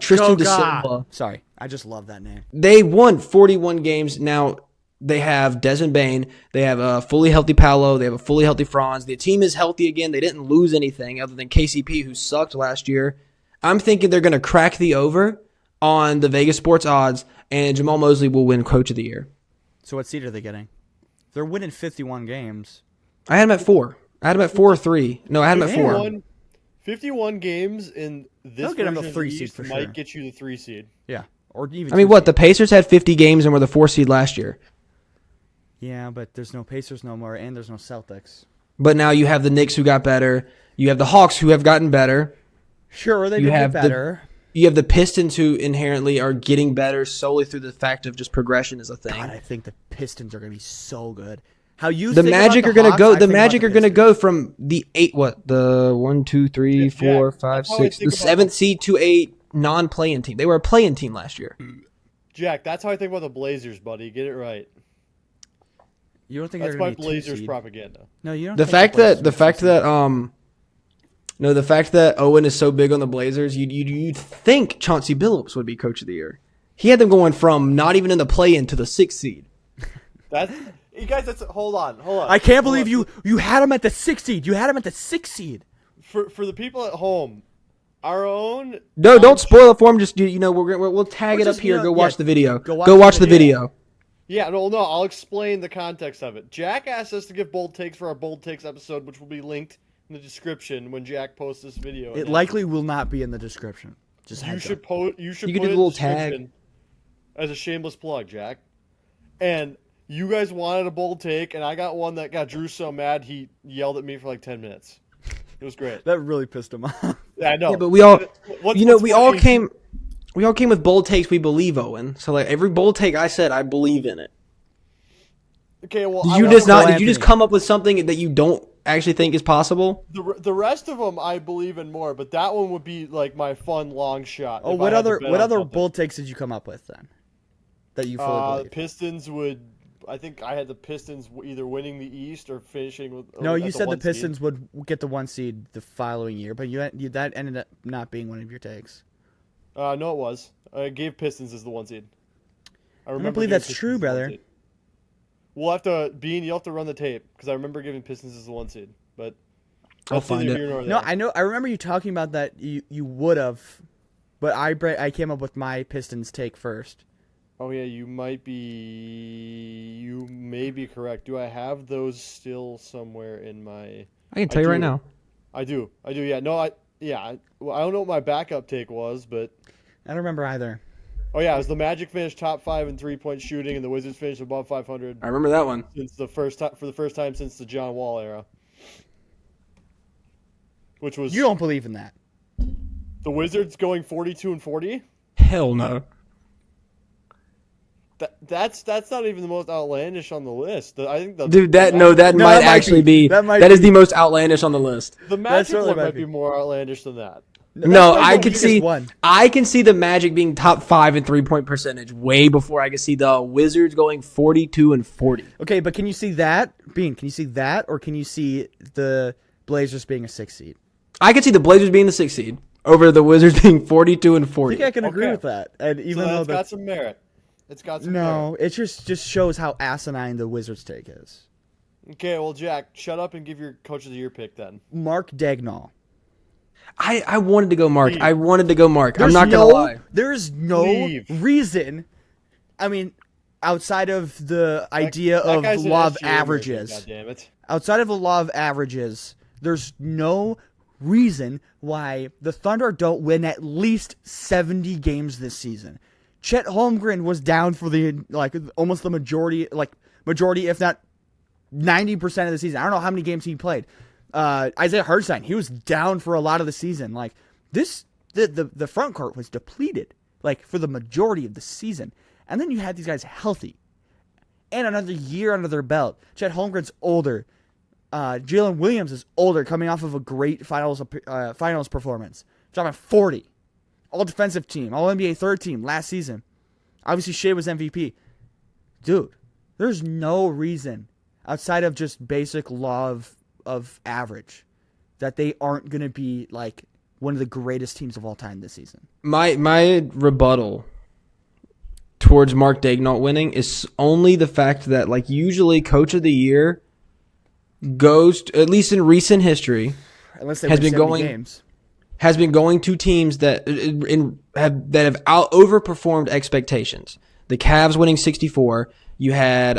S2: Tristan DeSilva.
S1: Sorry, I just love that name.
S2: They won 41 games. Now they have Desmond Bain. They have a fully healthy Paolo. They have a fully healthy Franz. The team is healthy again. They didn't lose anything other than KCP, who sucked last year. I'm thinking they're going to crack the over on the Vegas sports odds, and Jamal Mosley will win Coach of the Year.
S1: So what seed are they getting? They're winning 51 games.
S2: I had him at 4. I had him at 4 or 3. No, I had him at 4.
S3: 51 games in this
S1: They'll get him a
S3: version of
S1: 3
S3: the
S1: seed
S3: East
S1: for
S3: might
S1: sure.
S3: get you the 3 seed.
S1: Yeah, or even.
S2: I mean,
S1: 2
S2: what?
S1: seed.
S2: The Pacers had 50 games and were the 4 seed last year.
S1: Yeah, but there's no Pacers no more, and there's no Celtics.
S2: But now you have the Knicks who got better. You have the Hawks who have gotten better.
S1: Sure, they
S2: You
S1: did
S2: have
S1: get
S2: the-
S1: better.
S2: You have the Pistons who inherently are getting better solely through the fact of just progression is a thing.
S1: God, I think the Pistons are going to be so good. How you
S2: The
S1: think
S2: Magic
S1: about
S2: are going to
S1: Hawks,
S2: go.
S1: I
S2: The
S1: think about
S2: Magic
S1: the
S2: are going to
S1: Pistons.
S2: go from the 8. What the 1, 2, 3,
S3: Yeah,
S2: 4,
S3: Jack,
S2: 5,
S3: that's how I
S2: 6,
S3: think
S2: the
S3: about
S2: 7th seed to a non-playing team. They were a playing team last year.
S3: Jack, that's how I think about the Blazers, buddy. Get it right.
S1: You don't think
S3: That's
S1: they're
S3: my
S1: going to be a 2
S3: Blazers
S1: seed?
S3: propaganda.
S1: No, you don't.
S2: The
S1: think
S2: fact
S1: Blazers
S2: that the
S1: are 2
S2: fact
S1: seed?
S2: that no, the fact that Owen is so big on the Blazers, you'd think Chauncey Billups would be Coach of the Year. He had them going from not even in the play-in to the 6th seed.
S3: That's you guys. That's hold on.
S1: I can't believe you had him at the 6 seed. You had him at the 6 seed.
S3: For the people at home. Our own.
S2: No, don't spoil it for him. Just we'll tag
S1: Or
S2: it up
S1: just,
S2: here.
S1: you know,
S2: Go watch
S1: yeah,
S2: the video.
S1: go
S2: Go
S1: watch
S2: watch
S1: the
S2: the video.
S3: Yeah, no. I'll explain the context of it. Jack asked us to give bold takes for our bold takes episode, which will be linked in the description when Jack posts this video.
S1: It
S3: And
S1: likely will not be in the description. Just
S3: you
S1: heads
S3: should
S1: up.
S3: post. You should
S2: You can
S3: put
S2: do
S3: it
S2: the
S3: in
S2: little
S3: the
S2: tag.
S3: description as a shameless plug, Jack. And you guys wanted a bold take, and I got one that got Drew so mad he yelled at me for like 10 minutes. It was great.
S1: That really pissed him off.
S3: Yeah, I know.
S2: Yeah, but we all,
S3: What's
S2: we all
S3: funny-
S2: came with bold takes. We believe Owen. So like every bold take I said, I believe in it.
S3: Okay, well,
S2: Did
S3: I
S2: you
S3: want
S2: just
S3: to-
S2: not? Did you
S1: Anthony.
S2: just come up with something that you don't actually think is possible?
S3: The rest of them I believe in more, but that one would be like my fun long shot.
S1: Oh,
S3: if
S1: what
S3: I had to
S1: other
S3: bet
S1: what
S3: on
S1: other
S3: something.
S1: bold takes did you come up with then? That you fully believe?
S3: Pistons would. I think I had the Pistons either winning the East or finishing with.
S1: No,
S3: at
S1: you said the
S3: 1 seed.
S1: Pistons would get the 1 seed the following year, but you that ended up not being one of your takes.
S3: No, it was. I gave Pistons as the 1 seed. I remember
S1: believe
S3: giving
S1: that's
S3: Pistons
S1: true,
S3: as the 1
S1: brother.
S3: seed. We'll have to you'll have to run the tape because I remember giving Pistons as the 1 seed, but
S2: I'll
S3: that's neither
S2: find it.
S3: here nor
S1: No,
S3: there.
S1: I know. I remember you talking about that. You would have, but I came up with my Pistons take first.
S3: Oh yeah, you may be correct. Do I have those still somewhere in my?
S2: I can tell you right
S3: do.
S2: now.
S3: I do. Yeah. No. Well, I don't know what my backup take was, but
S1: I don't remember either.
S3: Oh yeah, it was the Magic finished top 5 in 3-point shooting, and the Wizards finished above 500
S2: I remember that one.
S3: since the first time for the first time since the John Wall era. Which was
S1: You don't believe in that.
S3: the Wizards going 42-40.
S2: Hell no.
S3: That's not even the most outlandish on the list. I think the
S2: Dude, that
S1: No,
S2: might
S1: that might
S2: actually
S1: be.
S2: be
S1: That
S2: is
S1: might
S2: the most outlandish on the list.
S3: the Magic
S1: really
S3: one
S1: might
S3: might
S1: be.
S3: be more outlandish than that.
S2: No,
S1: That's
S2: I
S1: the
S2: can
S1: biggest
S2: see
S1: one.
S2: I can see the Magic being top 5 in 3-point percentage way before I can see the Wizards going 42-40.
S1: Okay, but can you see that, Bean? Can you see that, or can you see the Blazers being a 6 seed?
S2: I could see the Blazers being the 6th seed over the Wizards being 42-40.
S1: I think I can agree
S3: Okay.
S1: with that. And even
S3: So
S1: though
S3: that's got
S1: that's
S3: some merit. It's got some merit.
S1: no, it just shows how asinine the Wizards take is.
S3: Okay, well, Jack, shut up and give your coach of the year pick then.
S1: Mark Dagnall.
S2: I wanted to go Mark.
S3: Leave.
S2: I wanted to go Mark. I'm
S1: There's
S2: not gonna lie.
S1: There's no
S3: Leave.
S1: reason. I mean, outside of the idea
S3: That
S1: of
S3: guy's an
S1: law of
S3: SGA merchant,
S1: averages,
S3: goddammit.
S1: outside of the law of averages, there's no reason why the Thunder don't win at least 70 games this season. Chet Holmgren was down for almost the majority, if not 90% of the season. I don't know how many games he played. Isaiah Hartenstein, he was down for a lot of the season. Like the front court was depleted, for the majority of the season. And then you had these guys healthy, and another year under their belt. Chet Holmgren's older. Jalen Williams is older, coming off of a great finals performance, dropping 40. All defensive team, all NBA third team last season. Obviously, Shea was MVP. Dude, there's no reason outside of just basic law of average that they aren't going to be one of the greatest teams of all time this season.
S2: My rebuttal towards Mark Daignault winning is only the fact that usually Coach of the Year goes to, at least in recent history,
S1: Unless they
S2: Has
S1: win
S2: been
S1: 70
S2: going-
S1: games.
S2: has been going to teams that have overperformed expectations. The Cavs winning 64. You had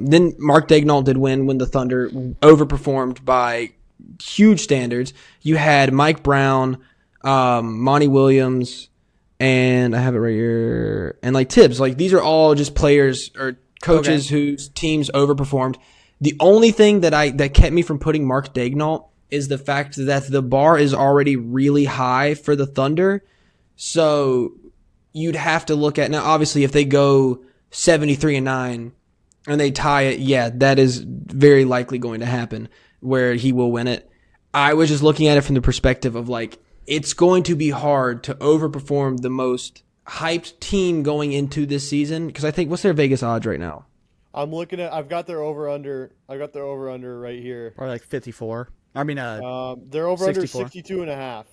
S2: then Mark Daignault did win when the Thunder overperformed by huge standards. You had Mike Brown, Monty Williams, and I have it right here, and Tibbs. These are all just players or coaches whose teams overperformed. The only thing that kept me from putting Mark Daignault is the fact that the bar is already really high for the Thunder. So you'd have to look at, now obviously if they go 73-9 and they tie it, yeah, that is very likely going to happen where he will win it. I was just looking at it from the perspective of it's going to be hard to overperform the most hyped team going into this season, because I think, what's their Vegas odds right now?
S3: I'm looking at. I've got their over under. I got their over under right here.
S1: Probably 54. I mean,
S3: They're over under
S1: 64.
S3: 62.5.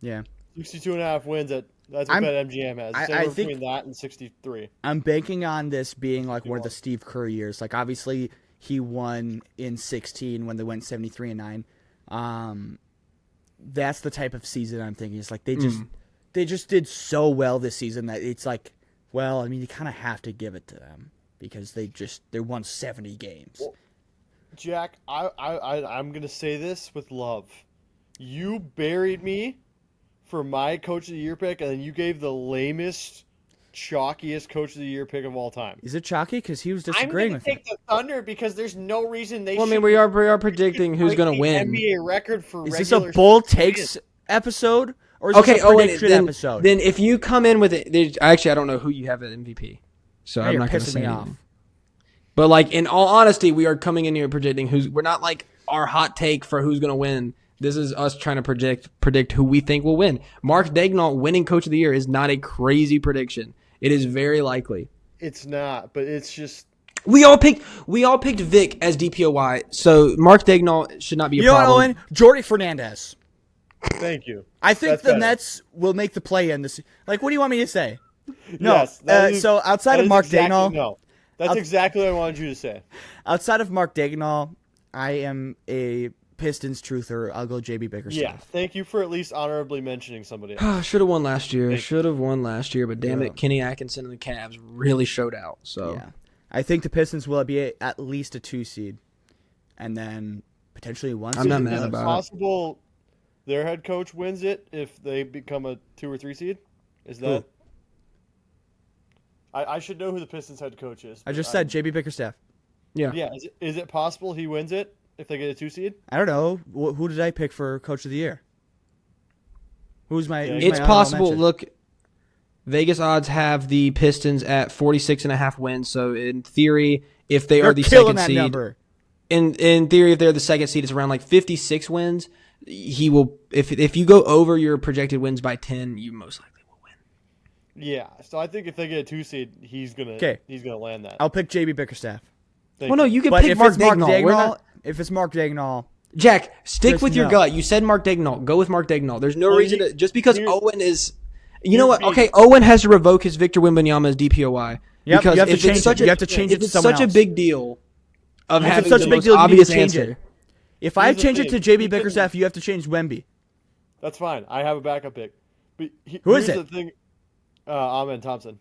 S1: yeah.
S3: 62.5 wins at. That's what BetMGM has. It's
S1: I
S3: anywhere
S1: think-
S3: between that and 63.
S1: I'm banking on this being one of the Steve Kerr years. Obviously, he won in 16 when they went 73-9. That's the type of season I'm thinking. It's they just did so well this season that it's well, I mean, you kind of have to give it to them because they won 70 games.
S3: Jack, I'm gonna say this with love. You buried me for my coach of the year pick, and then you gave the lamest, chalkiest coach of the year pick of all time.
S1: Is it chalky? Because he was
S3: I'm
S1: disagreeing
S3: gonna
S1: with me.
S3: take the Thunder because there's no reason they.
S2: Well, I mean,
S3: should
S2: we are predicting who's going to win.
S3: NBA record for
S1: Is this a
S3: regular
S1: bold
S3: season.
S1: takes episode or is
S2: Okay,
S1: this a
S2: and
S1: prediction episode?
S2: then if you come in with it, actually, I don't know who you have at MVP, so
S1: Now
S2: I'm
S1: you're
S2: not going to
S1: pissing
S2: say
S1: me
S2: anything.
S1: off.
S2: But in all honesty, we are coming in here predicting we're not our hot take for who's going to win. This is us trying to predict who we think will win. Mark Daignault winning Coach of the Year is not a crazy prediction. It is very likely.
S3: It's not, but it's just.
S2: We all picked Vic as DPOY, so Mark Daignault should not be a
S1: You know what,
S2: problem.
S1: Owen? Jordy Fernandez.
S3: Thank you.
S1: I think
S3: That's
S1: the
S3: better.
S1: Nets will make the play in this. What do you want me to say? No.
S3: Yes, that is-
S1: So outside
S3: that
S1: of
S3: is
S1: Mark
S3: exactly,
S1: Daignault,
S3: no, that's exactly what I wanted you to say.
S1: outside of Mark Daignault, I am a Pistons truther. I'll go JB Bickerstaff.
S3: Yeah, thank you for at least honorably mentioning somebody else.
S2: Should have won last year.
S3: Thank
S2: Should have won last year, but damn
S1: Yeah.
S2: it, Kenny Atkinson and the Cavs really showed out. So
S1: Yeah. I think the Pistons will be at least a 2 seed, and then potentially 1 seed.
S2: I'm not
S1: Who
S2: mad
S1: knows?
S2: about it.
S3: Possible their head coach wins it if they become a 2 or 3 seed. Is that I should know who the Pistons head coach is.
S1: I
S3: but
S1: just said JB Bickerstaff.
S2: Yeah.
S3: Yeah, is it possible he wins it if they get a 2 seed?
S1: I don't know. Who did I pick for Coach of the Year? Who's my?
S3: Yeah,
S1: who's
S2: It's
S1: my
S2: possible.
S1: honorable mention?
S2: Look, Vegas odds have the Pistons at 46.5 wins. So in theory, if they
S1: They're
S2: are the
S1: killing
S2: second
S1: that
S2: seed,
S1: number.
S2: in theory, if they're the second seed, it's around like 56 wins. He will. If you go over your projected wins by 10, you most likely will win.
S3: Yeah. So I think if they get a 2 seed, he's gonna land that.
S1: I'll pick JB Bickerstaff.
S3: Thank
S2: Well, no, you can
S1: But
S2: pick
S1: if
S2: Mark
S1: it's Mark
S2: Daigneault. We're
S1: Daigneault,
S2: not.
S1: if it's Mark Daigneault,
S2: Jack, stick
S1: Chris,
S2: with your
S1: no.
S2: gut. You said Mark Daigneault. Go with Mark Daigneault. There's no
S3: Well,
S2: reason
S3: you-
S2: to just because
S3: here-
S2: Owen is. You know what?
S3: here's
S2: Okay,
S3: me.
S2: Owen has to revoke his Victor Wembanyama's DPOY.
S1: Yep,
S2: because
S1: you have to
S2: if
S1: change
S2: it's such
S1: it.
S2: a,
S1: You have to change it
S2: if
S1: to
S2: it's
S1: someone
S2: such a
S1: else.
S2: big deal of
S1: If it's
S2: having
S1: such
S2: the
S1: a big
S2: most
S1: deal, you need to
S2: obvious
S1: change
S2: answer.
S1: it. If I
S3: Here's the
S1: change it to
S3: thing.
S1: JB
S3: You can-
S1: Bickerstaff, you have to change Wemby.
S3: That's fine. I have a backup pick. But
S1: Who is
S3: here's
S1: it?
S3: the thing. Amen Thompson.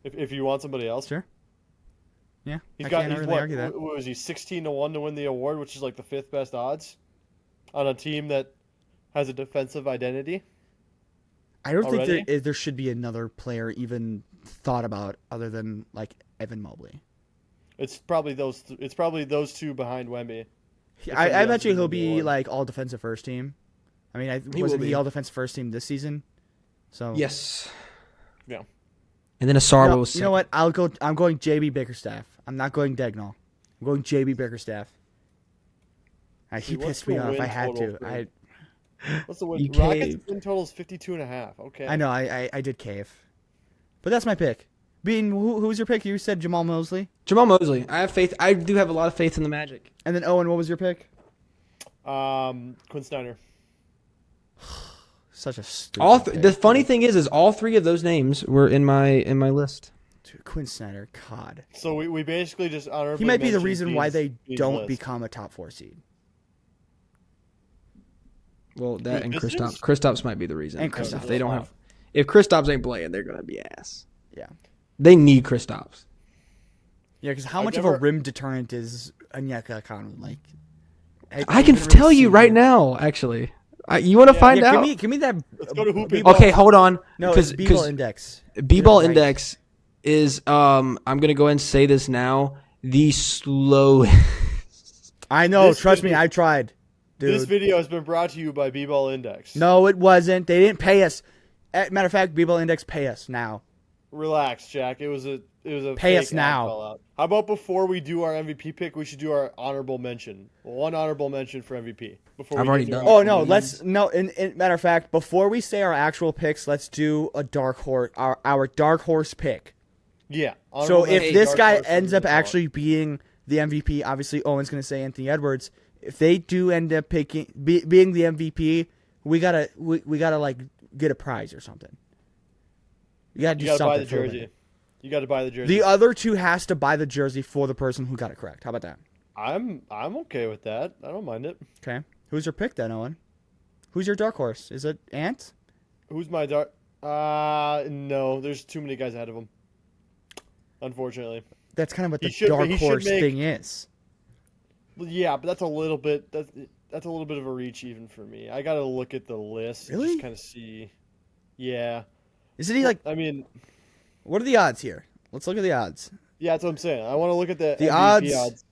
S3: If you want somebody else.
S1: Sure. Yeah,
S3: He's
S1: I
S3: got.
S1: can't
S3: He's
S1: really
S3: what?
S1: argue that.
S3: What was he? 16-1 to win the award, which is like the 5th best odds on a team that has a defensive identity.
S1: I don't think
S3: already?
S1: there should be another player even thought about other than like Evan Mobley.
S3: It's probably those. It's probably those two behind Wemby.
S1: I
S3: somebody
S1: bet
S3: else
S1: you
S3: is
S1: he'll
S3: in the
S1: be
S3: award.
S1: like all defensive first team. I mean,
S2: He
S1: wasn't
S2: will
S1: he
S2: be.
S1: all defensive first team this season? So
S2: Yes.
S3: Yeah.
S2: And then Asar
S1: No,
S2: was
S1: you know what? I'm going JB Bickerstaff. I'm not going Dagnall. I'm going JB Bickerstaff. He
S3: What's
S1: pissed me
S3: the
S1: off. I
S3: win
S1: had
S3: total
S1: to.
S3: for- What's the win?
S2: You
S3: Rockets
S2: caved.
S3: win total is 52.5. Okay.
S1: I know. I did cave, but that's my pick. Bean, who's your pick? You said Jamal Mosley,
S2: Jamal Mosley. I have faith. I do have a lot of faith in the Magic.
S1: and then Owen. What was your pick?
S3: Quinn Snyder.
S1: Such a stupid.
S2: All
S1: pick,
S2: the funny
S1: dude.
S2: thing is all three of those names were in my list.
S1: Dude, Quinn Snyder. God,
S3: So we basically just honorably
S1: he might be the
S3: mentioned
S1: reason why
S3: Bean's-
S1: they
S3: Bean's
S1: don't
S3: list.
S1: become a top 4 seed.
S2: Well, that and
S3: Pistons?
S2: Kristaps might be the reason.
S1: And
S2: Because
S1: Kristaps.
S2: if they don't have, if Kristaps ain't playing, they're gonna be ass.
S1: Yeah.
S2: They need Kristaps.
S1: Yeah, because how
S3: I've
S1: much of a
S3: never-
S1: rim deterrent is Onyeka Okongwu? Like,
S2: I can tell you right now. Actually, you want to find
S1: Yeah,
S2: out?
S1: give me that.
S3: Let's go to hooping.
S1: B-ball-
S2: Okay, hold on.
S1: No, it's B-ball index.
S2: B-ball
S1: Right.
S2: index is I'm gonna go ahead and say this now. The slow.
S1: I know.
S3: This
S1: Trust me,
S3: video-
S1: I tried,
S3: This
S1: dude.
S3: video has been brought to you by B-Ball Index.
S1: No, it wasn't. They didn't pay us. Matter of fact, B-ball index pay us now.
S3: Relax, Jack. It was a
S1: Pay
S3: fake
S1: us
S3: ad
S1: now.
S3: call out. How about before we do our MVP pick, we should do our honorable mention. One honorable mention for MVP. Before
S2: I've
S3: we
S2: already
S3: get to
S2: done
S3: our-
S1: Oh no, let's no. In matter of fact, before we say our actual picks, let's do a dark horse. Our dark horse pick.
S3: Yeah.
S1: So
S3: honorable
S1: if
S3: mention,
S1: this
S3: dark
S1: guy
S3: horse,
S1: ends
S3: and
S1: up
S3: call it.
S1: actually being the MVP, obviously Owen's going to say Anthony Edwards. If they do end up being the MVP, we gotta like get a prize or something. You gotta do
S3: you gotta buy
S1: something.
S3: the
S1: for a
S3: jersey.
S1: minute.
S3: You got to buy the jersey.
S1: The other two has to buy the jersey for the person who got it correct. How about that?
S3: I'm okay with that. I don't mind it.
S1: Okay. Who's your pick then, Owen? Who's your dark horse? Is it Ant?
S3: Who's my dark? No. There's too many guys ahead of him. Unfortunately.
S1: That's kind of what
S3: He
S1: the
S3: should-
S1: dark
S3: he should
S1: horse
S3: make-
S1: thing is.
S3: Well, yeah, but that's a little bit. That's a little bit of a reach even for me. I got to look at the list. And
S1: Really?
S3: just kind of see. Yeah.
S1: Isn't he like?
S3: I mean,
S1: What are the odds here? Let's look at the odds.
S3: yeah, that's what I'm saying. I want to look at the
S1: The
S3: MVP
S1: odds-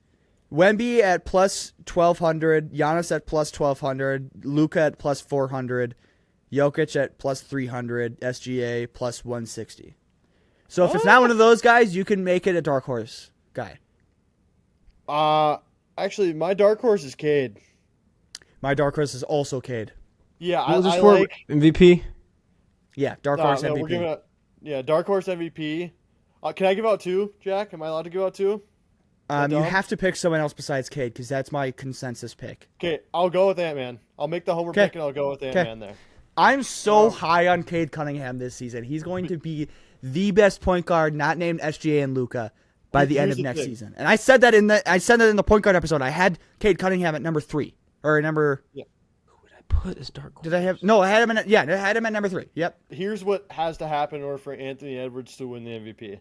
S1: Wemby at plus 1,200, Giannis at plus 1,200, Luka at plus 400, Jokic at plus 300, SGA plus 160. So if it's not one of those guys, you can make it a dark horse guy.
S3: Actually, my dark horse is Cade.
S1: My dark horse is also Cade.
S3: Yeah,
S2: What was
S3: I
S2: this for?
S3: like.
S2: MVP?
S1: Yeah, dark
S3: No,
S1: horse
S3: no,
S1: MVP.
S3: we're giving out. Yeah, dark horse MVP. Can I give out two, Jack? Am I allowed to give out two?
S1: You
S3: Dom?
S1: have to pick someone else besides Cade because that's my consensus pick.
S3: Okay, I'll go with Ant-Man. I'll make the homer
S1: 'Kay.
S3: pick and I'll go with Ant-Man there.
S1: I'm so high on Cade Cunningham this season. He's going to be the best point guard, not named SGA and Luka, by the end
S3: Here's
S1: of
S3: the
S1: next
S3: thing.
S1: season. And I said that in the point guard episode. I had Cade Cunningham at number 3 or number.
S2: Who would I put as dark horse?
S1: Did I have? No, I had him at I had him at number 3. Yep.
S3: Here's what has to happen in order for Anthony Edwards to win the MVP.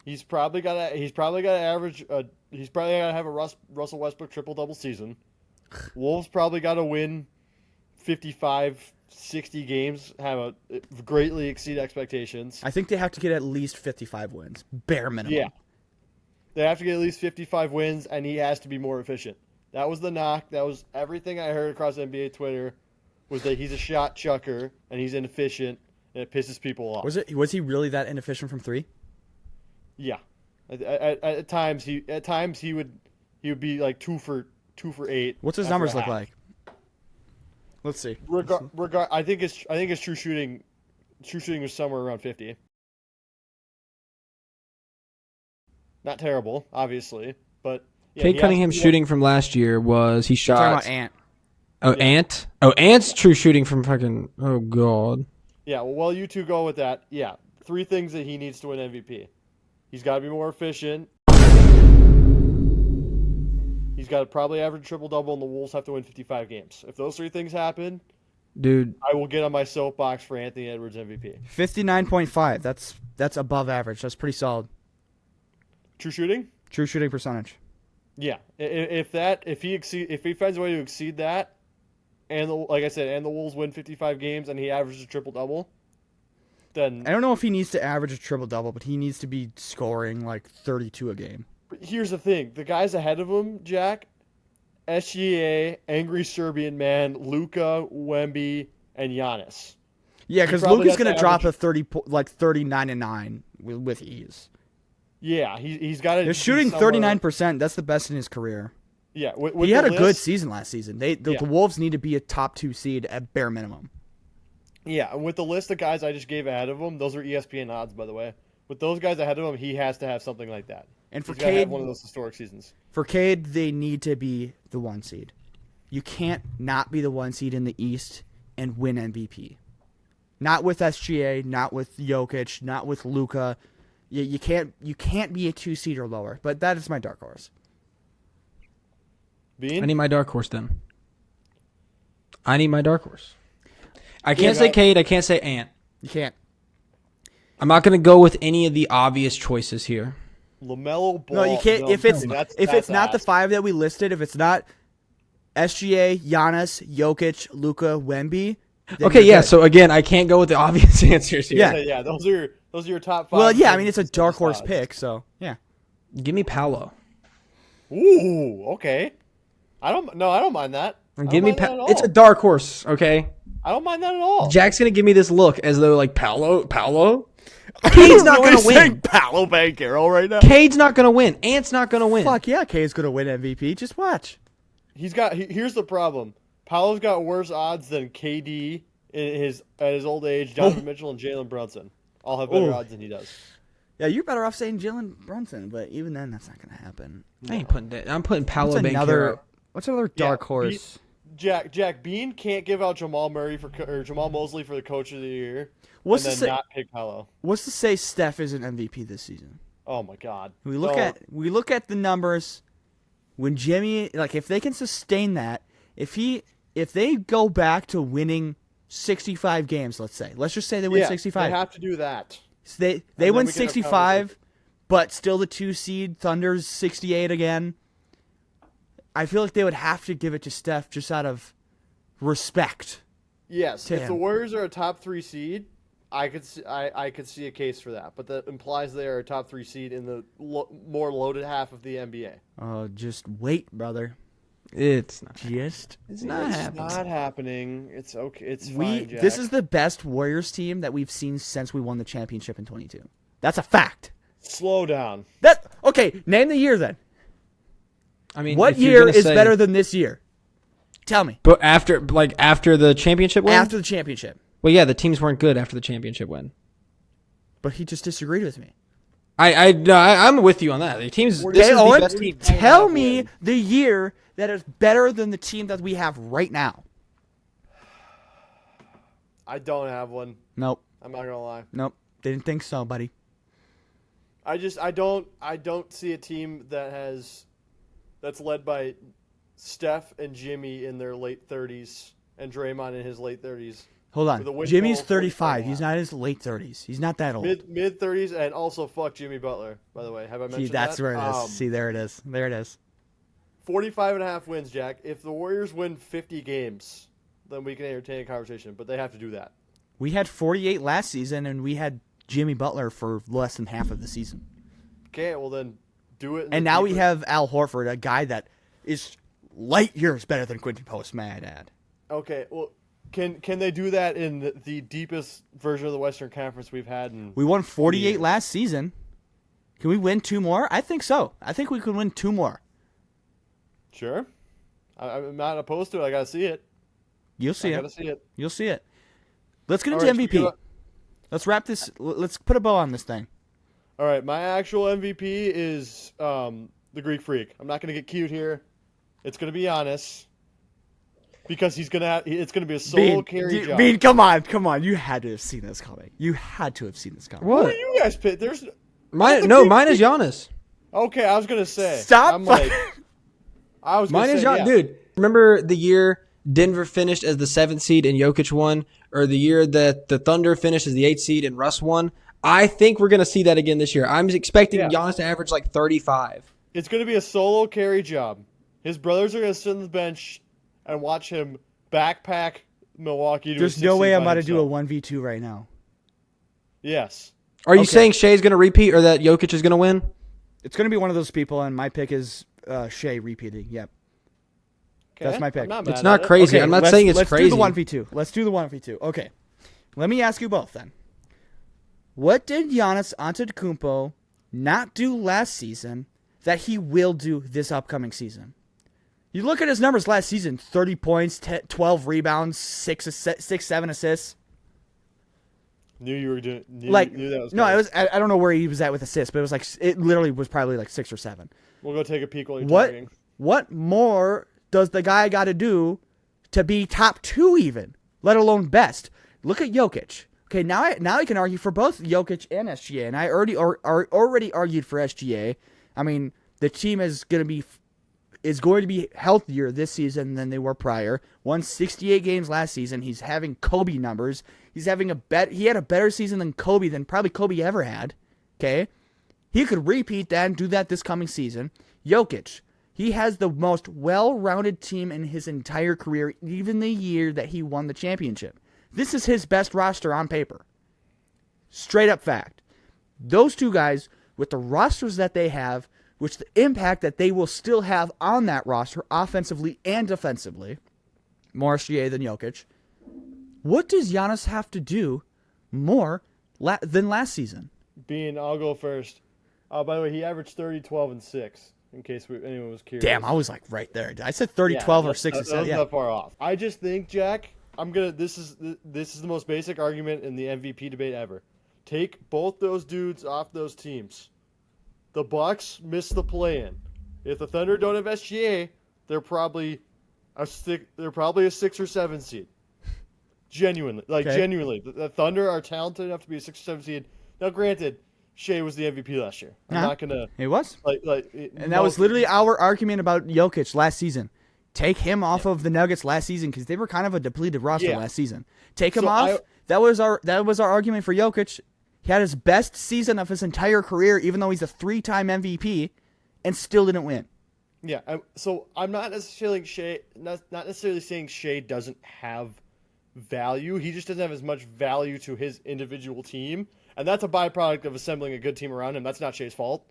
S3: He's probably got to average. He's probably got to have a Russell Westbrook triple double season. Wolves probably got to win 55, 60 games have a greatly exceed expectations.
S1: I think they have to get at least 55 wins, bare minimum.
S3: Yeah. They have to get at least 55 wins, and he has to be more efficient. That was the knock. That was everything I heard across NBA Twitter, was that he's a shot chucker and he's inefficient, and it pisses people off.
S1: Was he really that inefficient from three?
S3: Yeah. At times he would be like 2 for 8.
S1: What's his
S3: after
S1: numbers
S3: a
S1: look
S3: half.
S1: like? Let's see.
S3: I think his true shooting was somewhere around 50. Not terrible, obviously, but yeah,
S2: Cade Cunningham's shooting from last year was he
S1: Talking
S2: shot.
S1: about Ant.
S2: Oh, Ant. Oh, Ant's true shooting from fucking. Oh god.
S3: Yeah, well, while you two go with that, yeah, 3 things that he needs to win MVP. He's got to be more efficient. He's got to probably average triple-double, and the Wolves have to win 55 games. If those 3 things happen,
S2: Dude,
S3: I will get on my soapbox for Anthony Edwards MVP.
S1: 59.5. That's above average. That's pretty solid.
S3: True shooting?
S1: True shooting percentage.
S3: Yeah. If he finds a way to exceed that, and like I said, and the Wolves win 55 games, and he averages a triple-double, then
S1: I don't know if he needs to average a triple-double, but he needs to be scoring like 32 a game.
S3: But here's the thing: the guys ahead of him, Jack, SGA, Angry Serbian Man, Luka, Wemby, and Giannis.
S1: Yeah, because
S3: probably
S1: Luka's
S3: has to
S1: gonna drop
S3: average-
S1: a 39 and 9 with ease.
S3: Yeah, he's got to.
S1: They're shooting 39%. That's the best in his career.
S3: Yeah, with
S1: He had
S3: the
S1: a good
S3: list-
S1: season last season. The
S3: Yeah.
S1: Wolves need to be a top 2 seed at bare minimum.
S3: Yeah, and with the list of guys I just gave ahead of him, those are ESPN odds, by the way. With those guys ahead of him, he has to have something like that.
S1: And for
S3: He's got to have
S1: Cade,
S3: one of those historic seasons.
S1: they need to be the 1 seed. You can't not be the 1 seed in the East and win MVP. Not with SGA, not with Jokic, not with Luka. You can't be a 2 seed or lower. But that is my dark horse.
S3: Bean?
S2: I need my dark horse then. I need my dark horse. I
S3: Yeah,
S2: can't say
S3: right.
S2: Cade. I can't say Ant.
S1: You can't.
S2: I'm not going to go with any of the obvious choices here.
S3: LaMelo Ball.
S1: No, you can't. If it's
S3: that's
S1: not the
S3: ass.
S1: 5 that we listed, if it's not SGA, Giannis, Jokic, Luka, Wemby. then
S2: Okay,
S1: you're
S2: yeah.
S1: good.
S2: So again, I can't go with the obvious answers here.
S1: Yeah.
S3: Yeah, those are your top 5.
S1: Well, yeah. I mean, it's a
S3: odds.
S1: dark horse pick. So yeah.
S2: Give me Paolo.
S3: Ooh, okay. I don't mind that. I
S2: Give
S3: don't
S2: me
S3: mind that at all.
S2: It's a dark horse. Okay.
S3: I don't mind that at all.
S2: Jack's gonna give me this look as though like Paolo. Cade's not gonna win.
S1: Paolo Banchero right now.
S2: Cade's not gonna win. Ant's not gonna win.
S1: Fuck yeah, Cade's gonna win MVP. Just watch.
S3: Here's the problem. Paolo's got worse odds than KD at his old age. Donovan Mitchell and Jalen Brunson all have better
S1: Oh.
S3: odds than he does.
S1: Yeah, you're better off saying Jalen Brunson, but even then, that's not gonna happen.
S2: I ain't putting that. I'm putting Paolo Banchero.
S1: What's another dark
S3: Yeah,
S1: horse?
S3: Jack Bean can't give out Jamal Mosley for the coach of the year.
S1: What's
S3: and
S1: to
S3: then
S1: say?
S3: not pick Paolo.
S1: What's to say Steph isn't MVP this season?
S3: Oh my God.
S1: We look at the numbers. When Jimmy, like, if they can sustain that, if they go back to winning 65 games, let's just say they win 65.
S3: They have to do that.
S1: So they
S3: then
S1: win
S3: we can have
S1: 65, but still the 2 seed. Thunder's 68 again. I feel like they would have to give it to Steph just out of respect.
S3: Yes,
S1: to
S3: if the
S1: him.
S3: Warriors are a top 3 seed, I could see a case for that. But that implies they are a top 3 seed in the more loaded half of the NBA.
S1: Just wait, brother.
S2: It's not.
S1: Just
S2: It's not
S3: It's
S2: happening.
S3: not happening. It's okay. It's fine, Jack.
S1: this is the best Warriors team that we've seen since we won the championship in 22. That's a fact.
S3: Slow down.
S1: Okay, name the year then.
S2: I mean,
S1: What
S2: if you're
S1: year
S2: gonna
S1: is
S2: say-
S1: better than this year? Tell me.
S2: But after the championship win.
S1: After the championship.
S2: Well, yeah, the teams weren't good after the championship win.
S1: But he just disagreed with me.
S2: I'm with you on that. The teams. This is
S1: Owen,
S2: the best team.
S1: tell me the year that is better than the team that we have right now.
S3: I don't have one.
S1: Nope.
S3: I'm not gonna lie.
S1: Nope. Didn't think so, buddy.
S3: I don't see a team that's led by Steph and Jimmy in their late 30s and Draymond in his late 30s.
S1: Hold
S3: With a
S1: on.
S3: win
S1: Jimmy's
S3: total of
S1: 35.
S3: 45.
S1: He's not in his late 30s. He's not that old.
S3: Mid 30s, and also fuck Jimmy Butler, by the way. Have I mentioned
S1: See, that's
S3: that?
S1: where it is. See, there it is. There it is.
S3: 45 and a half wins, Jack. If the Warriors win 50 games, then we can entertain a conversation. But they have to do that.
S1: We had 48 last season, and we had Jimmy Butler for less than half of the season.
S3: Okay, well then do it.
S1: And now we have Al Horford, a guy that is light years better than Quinton Post, may I add.
S3: Okay, well, can they do that in the deepest version of the Western Conference we've had?
S1: We won 48 last season. Can we win 2 more? I think so. I think we could win 2 more.
S3: Sure. I'm not opposed to it. I got to see it.
S1: You'll see
S3: I
S1: it.
S3: got to see it.
S1: You'll see it. Let's get
S3: All
S1: into
S3: right,
S1: MVP.
S3: speaking of-
S1: Let's wrap this. Let's put a bow on this thing.
S3: All right, my actual MVP is the Greek Freak. I'm not going to get cute here. It's going to be Giannis because it's going to be a solo carry job.
S1: Bean, come on. You had to have seen this coming. You had to have seen this coming.
S3: What
S2: What?
S3: are you guys pick? There's
S2: Mine is Giannis.
S3: okay. I was going to say.
S1: Stop.
S3: I'm like, I was.
S2: Mine
S3: gonna
S2: is
S3: say,
S2: Giannis.
S3: yeah.
S2: Dude, remember the year Denver finished as the 7th seed and Jokic won, or the year that the Thunder finished as the 8th seed and Russ won? I think we're going to see that again this year. I'm expecting
S3: Yeah.
S2: Giannis to average like 35.
S3: It's going to be a solo carry job. His brothers are going to sit on the bench and watch him backpack Milwaukee. To
S1: There's
S3: a
S1: no
S3: 60
S1: way I'm
S3: by
S1: about to do a
S3: himself.
S1: 1v2 right now.
S3: Yes.
S2: Are you
S1: Okay.
S2: saying Shea's going to repeat or that Jokic is going to win?
S1: It's going to be one of those people, and my pick is Shea repeating. Yep.
S3: Okay.
S1: That's my pick.
S3: I'm not
S2: It's
S3: mad
S2: not
S3: at it.
S2: crazy. I'm not saying it's
S1: let's
S2: crazy.
S1: do the 1v2. Let's do the 1v2. Okay. Let me ask you both then. What did Giannis Antetokounmpo not do last season that he will do this upcoming season? You look at his numbers last season: 30 points, 12 rebounds, 7 assists.
S3: Knew you were doing. Knew that was
S1: no,
S3: coming.
S1: it was. I don't know where he was at with assists, but it was like it literally was probably like 6 or 7.
S3: We'll go take a peek while you're
S1: What
S3: talking.
S1: what more does the guy got to do to be top 2 even, let alone best? Look at Jokic. Okay, now I can argue for both Jokic and SGA, and I already argued for SGA. I mean, the team is going to be healthier this season than they were prior. Won 68 games last season. He's having Kobe numbers. He had a better season than probably Kobe ever had. Okay? He could repeat that and do that this coming season. Jokic, he has the most well-rounded team in his entire career, even the year that he won the championship. This is his best roster on paper. Straight up fact. Those two guys, with the rosters that they have, which the impact that they will still have on that roster, offensively and defensively, more SGA than Jokic, what does Giannis have to do more than last season?
S3: I'll go first. By the way, he averaged 30, 12, and 6. In case anyone was curious.
S1: Damn, I was like right there. I said 30,
S3: Yeah,
S1: 12, or
S3: that-
S1: 6
S3: that-
S1: and
S3: that
S1: 7.
S3: was
S1: Yeah.
S3: not far off. I just think, Jack, This is the most basic argument in the MVP debate ever. Take both those dudes off those teams. The Bucks miss the play-in. If the Thunder don't have SGA, they're probably a 6 or 7 seed. Genuinely,
S1: Okay.
S3: genuinely, the Thunder are talented enough to be a 6 or 7 seed. Now, granted, Shea was the MVP last year. I'm
S1: Uh-huh.
S3: not gonna
S1: It was. And that was
S3: no-
S1: literally our argument about Jokic last season. Take him off of the Nuggets last season because they were kind of a depleted roster
S3: Yeah.
S1: last season. Take him
S3: So
S1: off. That was our argument for Jokic. He had his best season of his entire career, even though he's a 3-time MVP, and still didn't win.
S3: Yeah, so I'm not necessarily not necessarily saying Shea doesn't have value. He just doesn't have as much value to his individual team, and that's a byproduct of assembling a good team around him. That's not Shea's fault.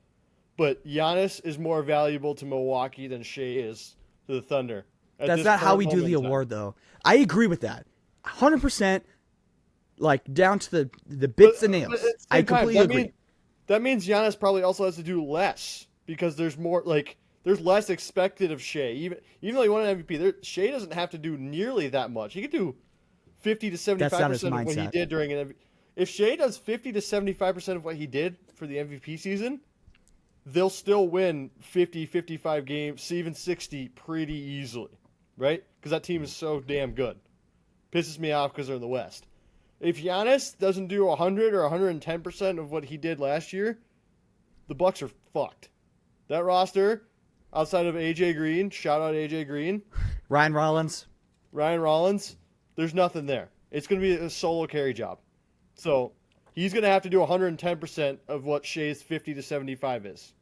S3: But Giannis is more valuable to Milwaukee than Shea is to the Thunder. at
S1: That's
S3: this
S1: not how
S3: current
S1: we do
S3: moment
S1: the
S3: in time.
S1: award, though. I agree with that. 100%, like, down to the bits and
S3: But
S1: nails.
S3: at the same
S1: I
S3: time,
S1: completely agree.
S3: That means Giannis probably also has to do less because there's more there's less expected of Shea. Even though he won an MVP, Shea doesn't have to do nearly that much. He could do 50 to 75% of what he
S1: mindset.
S3: did during an MVP. If Shea does 50 to 75% of what he did for the MVP season, they'll still win 50, 55 games, even 60 pretty easily, right? Because that team is so damn good. Pisses me off because they're in the West. If Giannis doesn't do 100 or 110% of what he did last year, the Bucks are fucked. That roster, outside of AJ Green, shout out AJ Green,
S1: Ryan Rollins.
S3: Ryan Rollins, there's nothing there. It's going to be a solo carry job. So he's going to have to do 110% of what Shea's 50 to 75 is.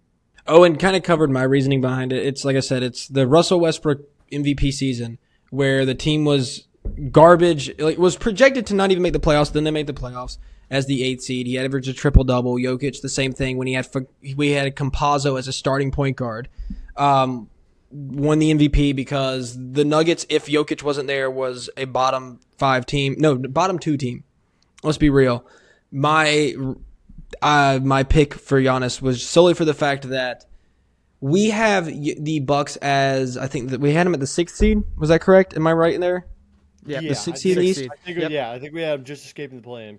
S2: Oh, and kind of covered my reasoning behind it. It's like I said, it's the Russell Westbrook MVP season where the team was garbage. Like, was projected to not even make the playoffs. Then they made the playoffs as the 8th seed. He averaged a triple double. Jokic the same thing when we had Campazzo as a starting point guard. Won the MVP because the Nuggets, if Jokic wasn't there, was a bottom 2 team. Let's be real. My pick for Giannis was solely for the fact that we have the Bucks as, I think that we had him at the 6th seed. Was that correct? Am I right in there?
S1: Yeah,
S2: The
S3: I
S2: 6th seed in the East.
S3: think,
S1: Yep.
S3: Yeah, I think we have just escaping the play-in.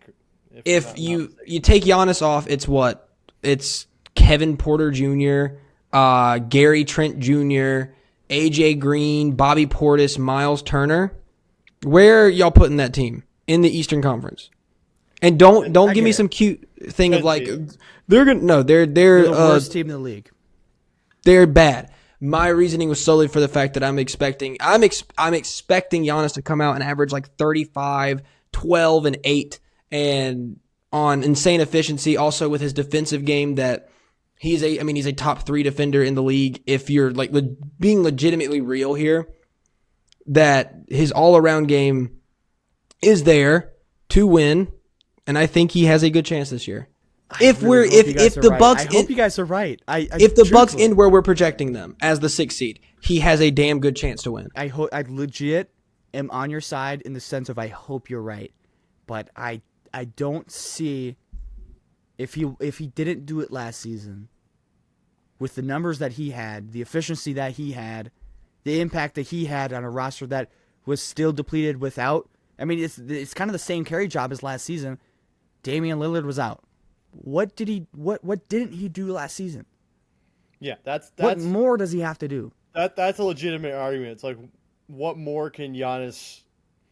S2: If you take Giannis off, it's what? It's Kevin Porter Jr., Gary Trent Jr., AJ Green, Bobby Portis, Miles Turner. Where are y'all putting that team in the Eastern Conference? And don't
S1: I
S2: give me
S1: get it.
S2: some cute thing of
S3: Tenth
S2: like
S3: seed.
S2: they're gonna no they're
S1: They're the worst team in the league.
S2: they're bad. My reasoning was solely for the fact that I'm expecting Giannis to come out and average like 35, 12, and 8, and on insane efficiency. Also with his defensive game, that he's a top 3 defender in the league. If you're like being legitimately real here, that his all around game is there to win, and I think he has a good chance this year. If the Bucks
S1: I hope you guys are right.
S2: if the Bucks
S1: truthfully,
S2: end where we're projecting them as the 6th seed, he has a damn good chance to win.
S1: I legit am on your side in the sense of I hope you're right, but I don't see if he didn't do it last season with the numbers that he had, the efficiency that he had, the impact that he had on a roster that was still depleted without. I mean, it's kind of the same carry job as last season. Damian Lillard was out. What didn't he do last season?
S3: Yeah, that's
S1: What more does he have to do?
S3: that's a legitimate argument. It's like, what more can Giannis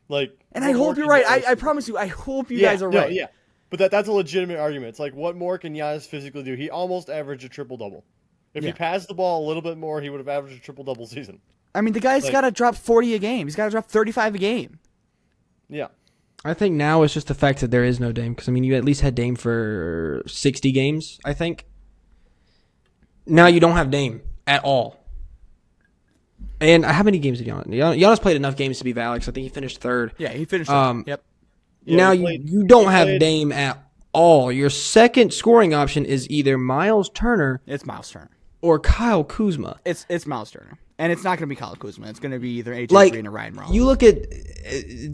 S3: like?
S1: And I
S3: what more
S1: hope you're
S3: can
S1: right.
S3: Giannis
S1: I
S3: do?
S1: promise you. I hope you
S3: Yeah,
S1: guys are
S3: no,
S1: right.
S3: Yeah, but that's a legitimate argument. It's like, what more can Giannis physically do? He almost averaged a triple double. If he
S1: Yeah.
S3: passed the ball a little bit more, he would have averaged a triple double season.
S1: I mean, the guy's
S3: Like-
S1: got to drop 40 a game. He's got to drop 35 a game.
S3: Yeah,
S2: I think now it's just the fact that there is no Dame, because I mean you at least had Dame for 60 games, I think. Now you don't have Dame at all. And how many games did Giannis played enough games to be valid, 'cause I think he finished 3rd.
S1: Yeah, he finished. Yep.
S3: Yeah,
S2: Now
S3: he played-
S2: you don't have
S3: played-
S2: Dame at all. Your second scoring option is either Miles Turner
S1: It's Miles Turner.
S2: or Kyle Kuzma.
S1: It's Miles Turner, and it's not going to be Kyle Kuzma. It's going to be either AJ
S2: Like,
S1: Green or Ryan Rollins.
S2: you look at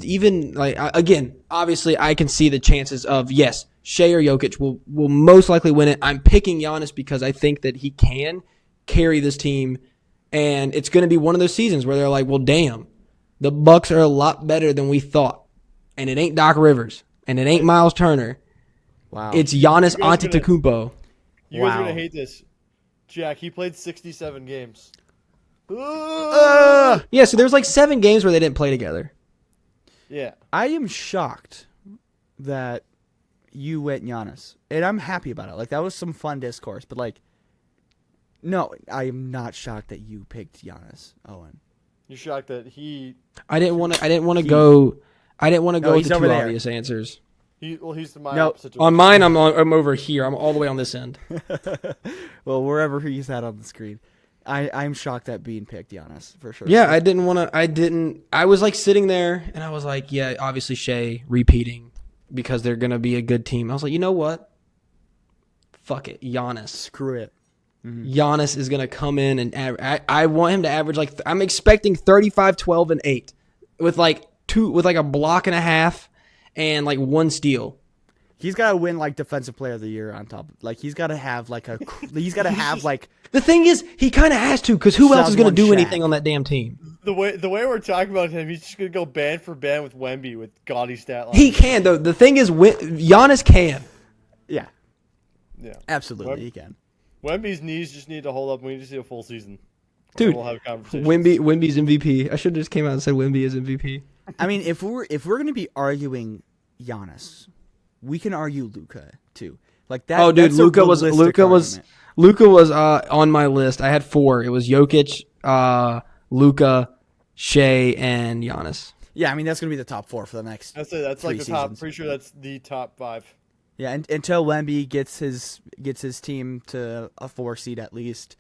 S2: even like again, obviously I can see the chances of, yes, Shea or Jokic will most likely win it. I'm picking Giannis because I think that he can carry this team, and it's going to be one of those seasons where they're like, well, damn, the Bucks are a lot better than we thought, and it ain't Doc Rivers and it ain't Miles Turner.
S1: Wow.
S2: It's Giannis
S3: You guys gonna-
S2: Antetokounmpo.
S3: you guys are
S1: Wow.
S3: gonna hate this. Jack, he played 67 games.
S2: Yeah, so there's like 7 games where they didn't play together.
S3: Yeah.
S1: I am shocked that you went Giannis, and I'm happy about it. Like, that was some fun discourse, but like, no, I am not shocked that you picked Giannis, Owen.
S3: You're shocked that he
S2: I didn't want to go with
S1: he's
S2: the
S1: over
S2: two
S1: there.
S2: obvious answers.
S3: he's the my
S1: No,
S3: opposite.
S2: On mine, I'm over here. I'm all the way on this end.
S1: Well, wherever he's at on the screen, I'm shocked at being picked Giannis for sure.
S2: Yeah, I was like sitting there and I was like, yeah, obviously Shea repeating because they're going to be a good team. I was like, you know what? Fuck it. Giannis.
S1: Screw it.
S2: Giannis is going to come in and I want him to average like, I'm expecting 35, 12, and 8 with like a block and a half and like 1 steal.
S1: He's got to win like Defensive Player of the Year on top. Like, he's got to have like he's got to have like.
S2: The thing is, he kind of has to, because who else is going to do
S1: Shaq.
S2: anything on that damn team?
S3: The way we're talking about him, he's just gonna go band for band with Wemby with gaudy stat lines.
S2: He can, though. The thing is, Giannis can.
S1: Yeah,
S3: Yeah.
S1: absolutely, he can.
S3: Wemby's knees just need to hold up. We need to see a full season.
S2: Dude,
S3: And we'll have conversations.
S2: Wemby's MVP. I should have just came out and said Wemby is MVP.
S1: I mean, if we're going to be arguing Giannis, we can argue Luka too. Like that.
S2: Oh, dude,
S1: that's a
S2: Luka was
S1: realistic argument.
S2: on my list. I had 4. It was Jokic, Luka, Shea, and Giannis.
S1: Yeah, I mean that's going to be the top 4 for the next.
S3: That's like
S1: 3
S3: the top.
S1: seasons.
S3: Pretty sure that's the top 5.
S1: Yeah, until Wemby gets his team to a 4 seed at least,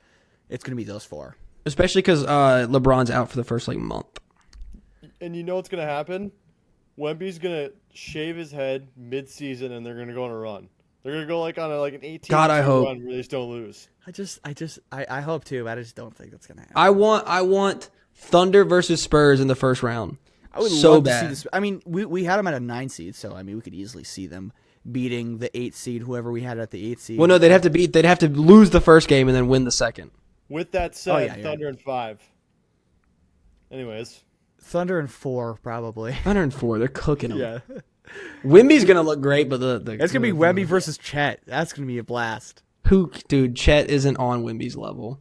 S1: it's going to be those 4.
S2: Especially because LeBron's out for the first like month.
S3: and you know what's gonna happen? Wemby's gonna shave his head mid-season, and they're gonna go on a run. They're gonna go like on an 18
S2: God, I hope.
S3: run where they just don't lose.
S1: I hope too. I just don't think that's gonna happen.
S2: I want Thunder versus Spurs in the first round.
S1: I would
S2: so
S1: love
S2: bad.
S1: to see this. I mean, we had them at a 9 seed, so I mean, we could easily see them beating the 8 seed, whoever we had at the 8 seed.
S2: Well, no, they'd have to lose the first game and then win the second.
S3: With that said,
S1: yeah.
S3: Thunder in 5. Anyways,
S1: Thunder and 4 probably.
S2: 104, they're cooking them.
S1: Yeah,
S2: Wemby's gonna look great, but the
S1: it's gonna be Wemby versus Chet. That's gonna be a blast.
S2: dude, Chet isn't on Wemby's level.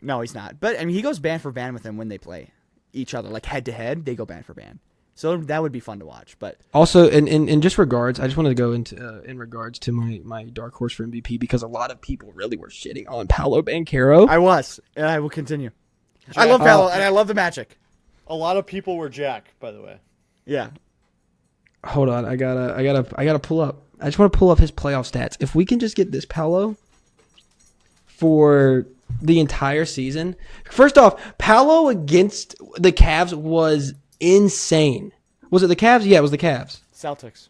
S1: No, he's not. But I mean, he goes band for band with him when they play each other, like head to head. They go band for band, so that would be fun to watch. But
S2: Also, in just regards, I just wanted to go into in regards to my dark horse for MVP because a lot of people really were shitting on Paolo Banchero.
S1: I was, and I will continue. I love Paolo, and I love the Magic.
S3: a lot of people were Jack, by the way.
S1: Yeah,
S2: Hold on, I gotta pull up. I just want to pull up his playoff stats. If we can just get this Paolo for the entire season. First off, Paolo against the Cavs was insane. Was it the Cavs? Yeah, it was the Cavs.
S1: Celtics.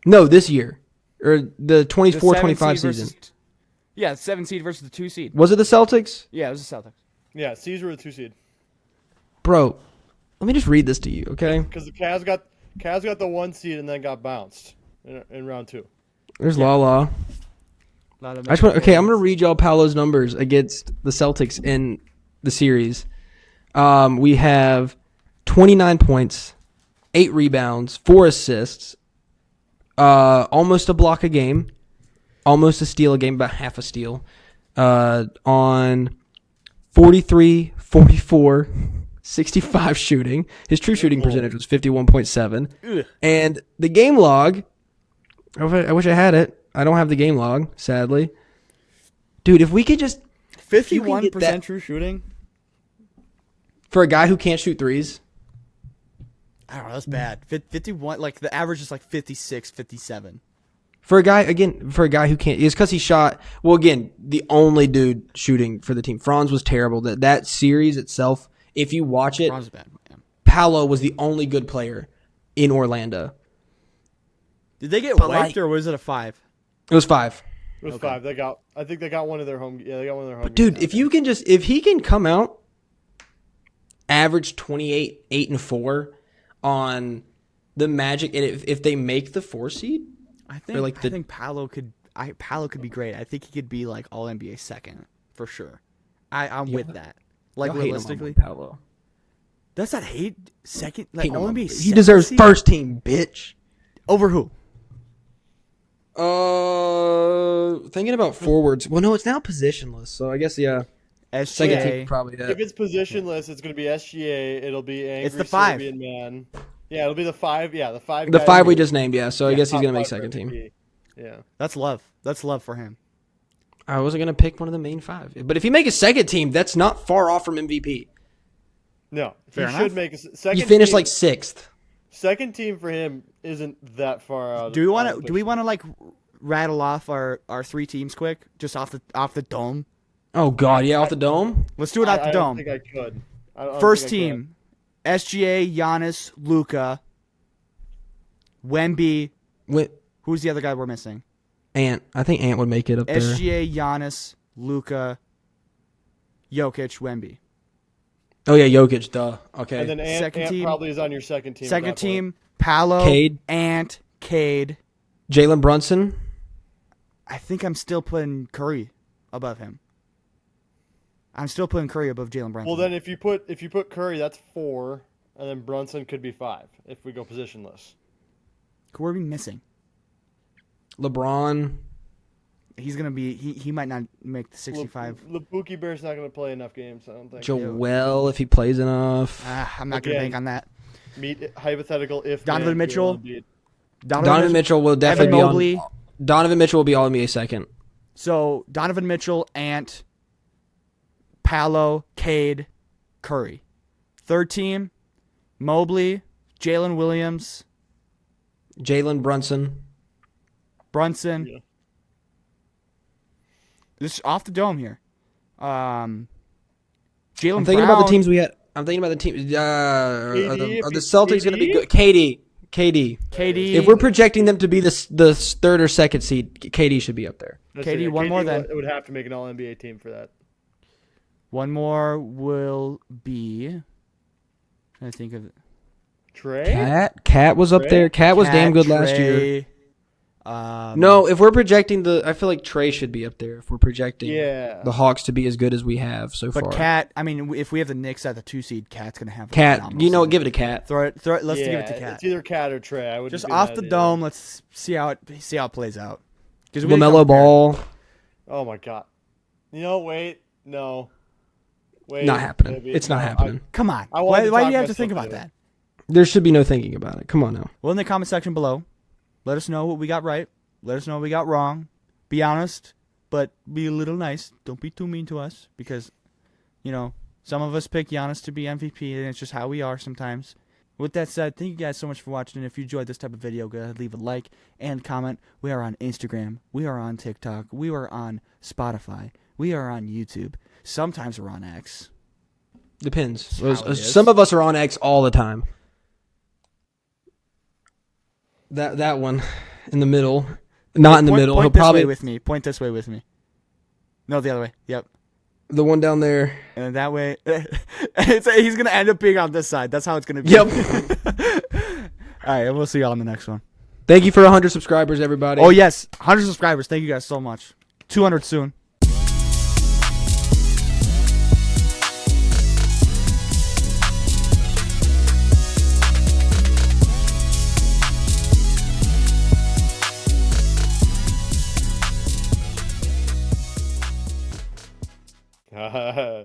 S2: No, this year. Or the
S1: The
S2: 24-25
S1: 7
S2: season.
S1: seed versus- Yeah, 7 seed versus the 2 seed.
S2: Was it the Celtics?
S1: Yeah, it was the Celtics.
S3: Yeah, Caesar were the 2 seed
S2: Bro, let me just read this to you, okay?
S3: because the Cavs got the 1 seed and then got bounced in round 2.
S2: There's Lala. I'm gonna read y'all Paolo's numbers against the Celtics in the series. We have 29 points, 8 rebounds, 4 assists, almost a block a game, almost a steal a game, about half a steal, on 43, 44, 65 shooting. His true shooting percentage was 51.7.
S1: Ugh.
S2: And the game log, I wish I had it. I don't have the game log, sadly. Dude, if we could just
S1: 51%
S2: that-
S1: true shooting.
S2: for a guy who can't shoot threes,
S1: I don't know, that's bad. 51, like the average is like 56, 57.
S2: for a guy who can't, it's because he shot. Well, again, the only dude shooting for the team, Franz was terrible. That series itself, if you watch it,
S1: Bronze is bad. Yeah.
S2: Paolo was the only good player in Orlando.
S1: Did they get
S2: But,
S1: wiped
S2: like-
S1: or was it a 5?
S2: It was 5.
S3: It was
S1: Okay.
S3: 5. I think they got one of their home. Yeah, they got one of their home.
S2: But dude,
S3: games.
S2: if he can come out, average 28, 8 and 4 on the Magic, and if they make the 4 seed,
S1: I think
S2: like the-
S1: I think Paolo could be great. I think he could be like all NBA second for sure. I'm with that. Like
S2: y'all hate him on
S1: realistically,
S2: Paolo.
S1: that's not hate second. Like
S2: Hate him
S1: all
S2: on-
S1: NBA
S2: he
S1: second
S2: deserves
S1: seed?
S2: first team, bitch.
S1: Over who?
S2: Thinking about forwards. Well, no, it's now positionless, so I guess second
S1: SGA.
S2: team probably. Yeah.
S3: if it's positionless, it's going to be SGA. It'll be Angry
S1: It's the 5.
S3: Serbian Man. Yeah, it'll be the 5. Yeah, the 5.
S2: The
S3: guys
S2: 5 we
S3: who-
S2: just named, yeah. So I guess he's
S3: top
S2: gonna make
S3: 5
S2: second team.
S3: MVP. Yeah.
S1: That's love. That's love for him.
S2: I wasn't gonna pick one of the main 5, but if he make a second team, that's not far off from MVP.
S3: No,
S1: Fair
S3: he
S1: enough.
S3: should make a second.
S2: He finished
S3: team,
S2: like 6th.
S3: second team for him isn't that far out.
S1: Do we want to? Do we want to like rattle off our 3 teams quick, just off the dome?
S2: Oh God, yeah, off the dome.
S1: Let's do it off the
S3: I
S1: dome.
S3: don't think I could. I don't
S1: First
S3: think I could.
S1: team: SGA, Giannis, Luka, Wemby.
S2: With
S1: Who's the other guy we're missing?
S2: Ant, I think Ant would make it up there.
S1: SGA, Giannis, Luka, Jokic, Wemby.
S2: Oh yeah, Jokic, duh. Okay.
S3: And then
S1: Second
S3: Ant
S1: team-
S3: probably is on your second team. at
S1: Second
S3: that point.
S1: team: Paolo,
S2: Cade.
S1: Ant, Cade.
S2: Jalen Brunson.
S1: I think I'm still putting Curry above him. I'm still putting Curry above Jalen Brunson.
S3: Well, then if you put Curry, that's 4, and then Brunson could be 5 if we go positionless.
S1: who are we missing?
S2: LeBron.
S1: He's gonna be. He might not make the 65.
S3: Buki Bear's not going to play enough games. I don't think.
S2: Joel, if he plays enough.
S1: I'm not gonna
S3: Again.
S1: bank on that.
S3: Meet hypothetical if
S1: Donovan
S3: man,
S1: Mitchell?
S3: Joel Embiid.
S2: Donovan Mitchell will definitely
S1: Evan
S2: be
S1: Mobley.
S2: on. Donovan Mitchell will be all NBA second.
S1: So Donovan Mitchell, Ant, Paolo, Cade, Curry. Third team: Mobley, Jalen Williams,
S2: Jalen Brunson.
S1: Brunson.
S3: Yeah.
S1: This is off the dome here. Jalen
S2: I'm thinking about the teams we had. I'm thinking about the team. Are the
S3: if
S2: Celtics going to be good? KD.
S1: KD.
S2: If we're projecting them to be the third or second seed, KD should be up there.
S1: KD, one more then.
S3: It would have to make an All NBA team for that.
S1: One more will be. I think of
S3: Trey.
S2: Cat was up
S3: Trey?
S2: there. Cat was damn good
S1: Trey,
S2: last year.
S1: Um,
S2: No, if we're projecting I feel like Trey should be up there. If we're projecting
S3: Yeah.
S2: the Hawks to be as good as we have so
S1: but
S2: far.
S1: Cat. I mean, if we have the Knicks at the 2 seed, Cat's gonna have. a
S2: Cat,
S1: phenomenal
S2: you know,
S1: season.
S2: give it a Cat.
S1: Throw it. Let's
S3: yeah,
S1: give it to Cat.
S3: It's either Cat or Trey. I would
S1: Just off the dome. Let's see how it plays out. Because
S2: LaMelo Ball,
S3: Oh my god. Wait. No. Wait.
S2: not happening.
S3: maybe.
S2: It's not
S3: No,
S2: happening.
S1: Come on.
S3: I wanted
S1: Why
S3: to
S1: do you
S3: talk
S1: have to think
S3: myself
S1: about
S3: into
S1: that?
S2: There should be no thinking about it. Come on now.
S1: Well, in the comment section below, let us know what we got right. Let us know what we got wrong. Be honest, but be a little nice. Don't be too mean to us because, some of us pick Giannis to be MVP, and it's just how we are sometimes. With that said, thank you guys so much for watching. And if you enjoyed this type of video, go ahead, leave a like and comment. We are on Instagram. We are on TikTok. We are on Spotify. We are on YouTube. Sometimes we're on X.
S2: Depends.
S1: That's how it is.
S2: Some of us are on X all the time. That one in the middle, not in the middle. He'll
S1: Point this
S2: probably
S1: way with me. Point this way with me. No, the other way. Yep.
S2: the one down there.
S1: And then that way, he's going to end up being on this side. That's how it's going to be.
S2: Yep.
S1: All right, and we'll see you all on the next one.
S2: Thank you for 100 subscribers, everybody.
S1: Oh, yes. 100 subscribers. Thank you guys so much. 200 soon.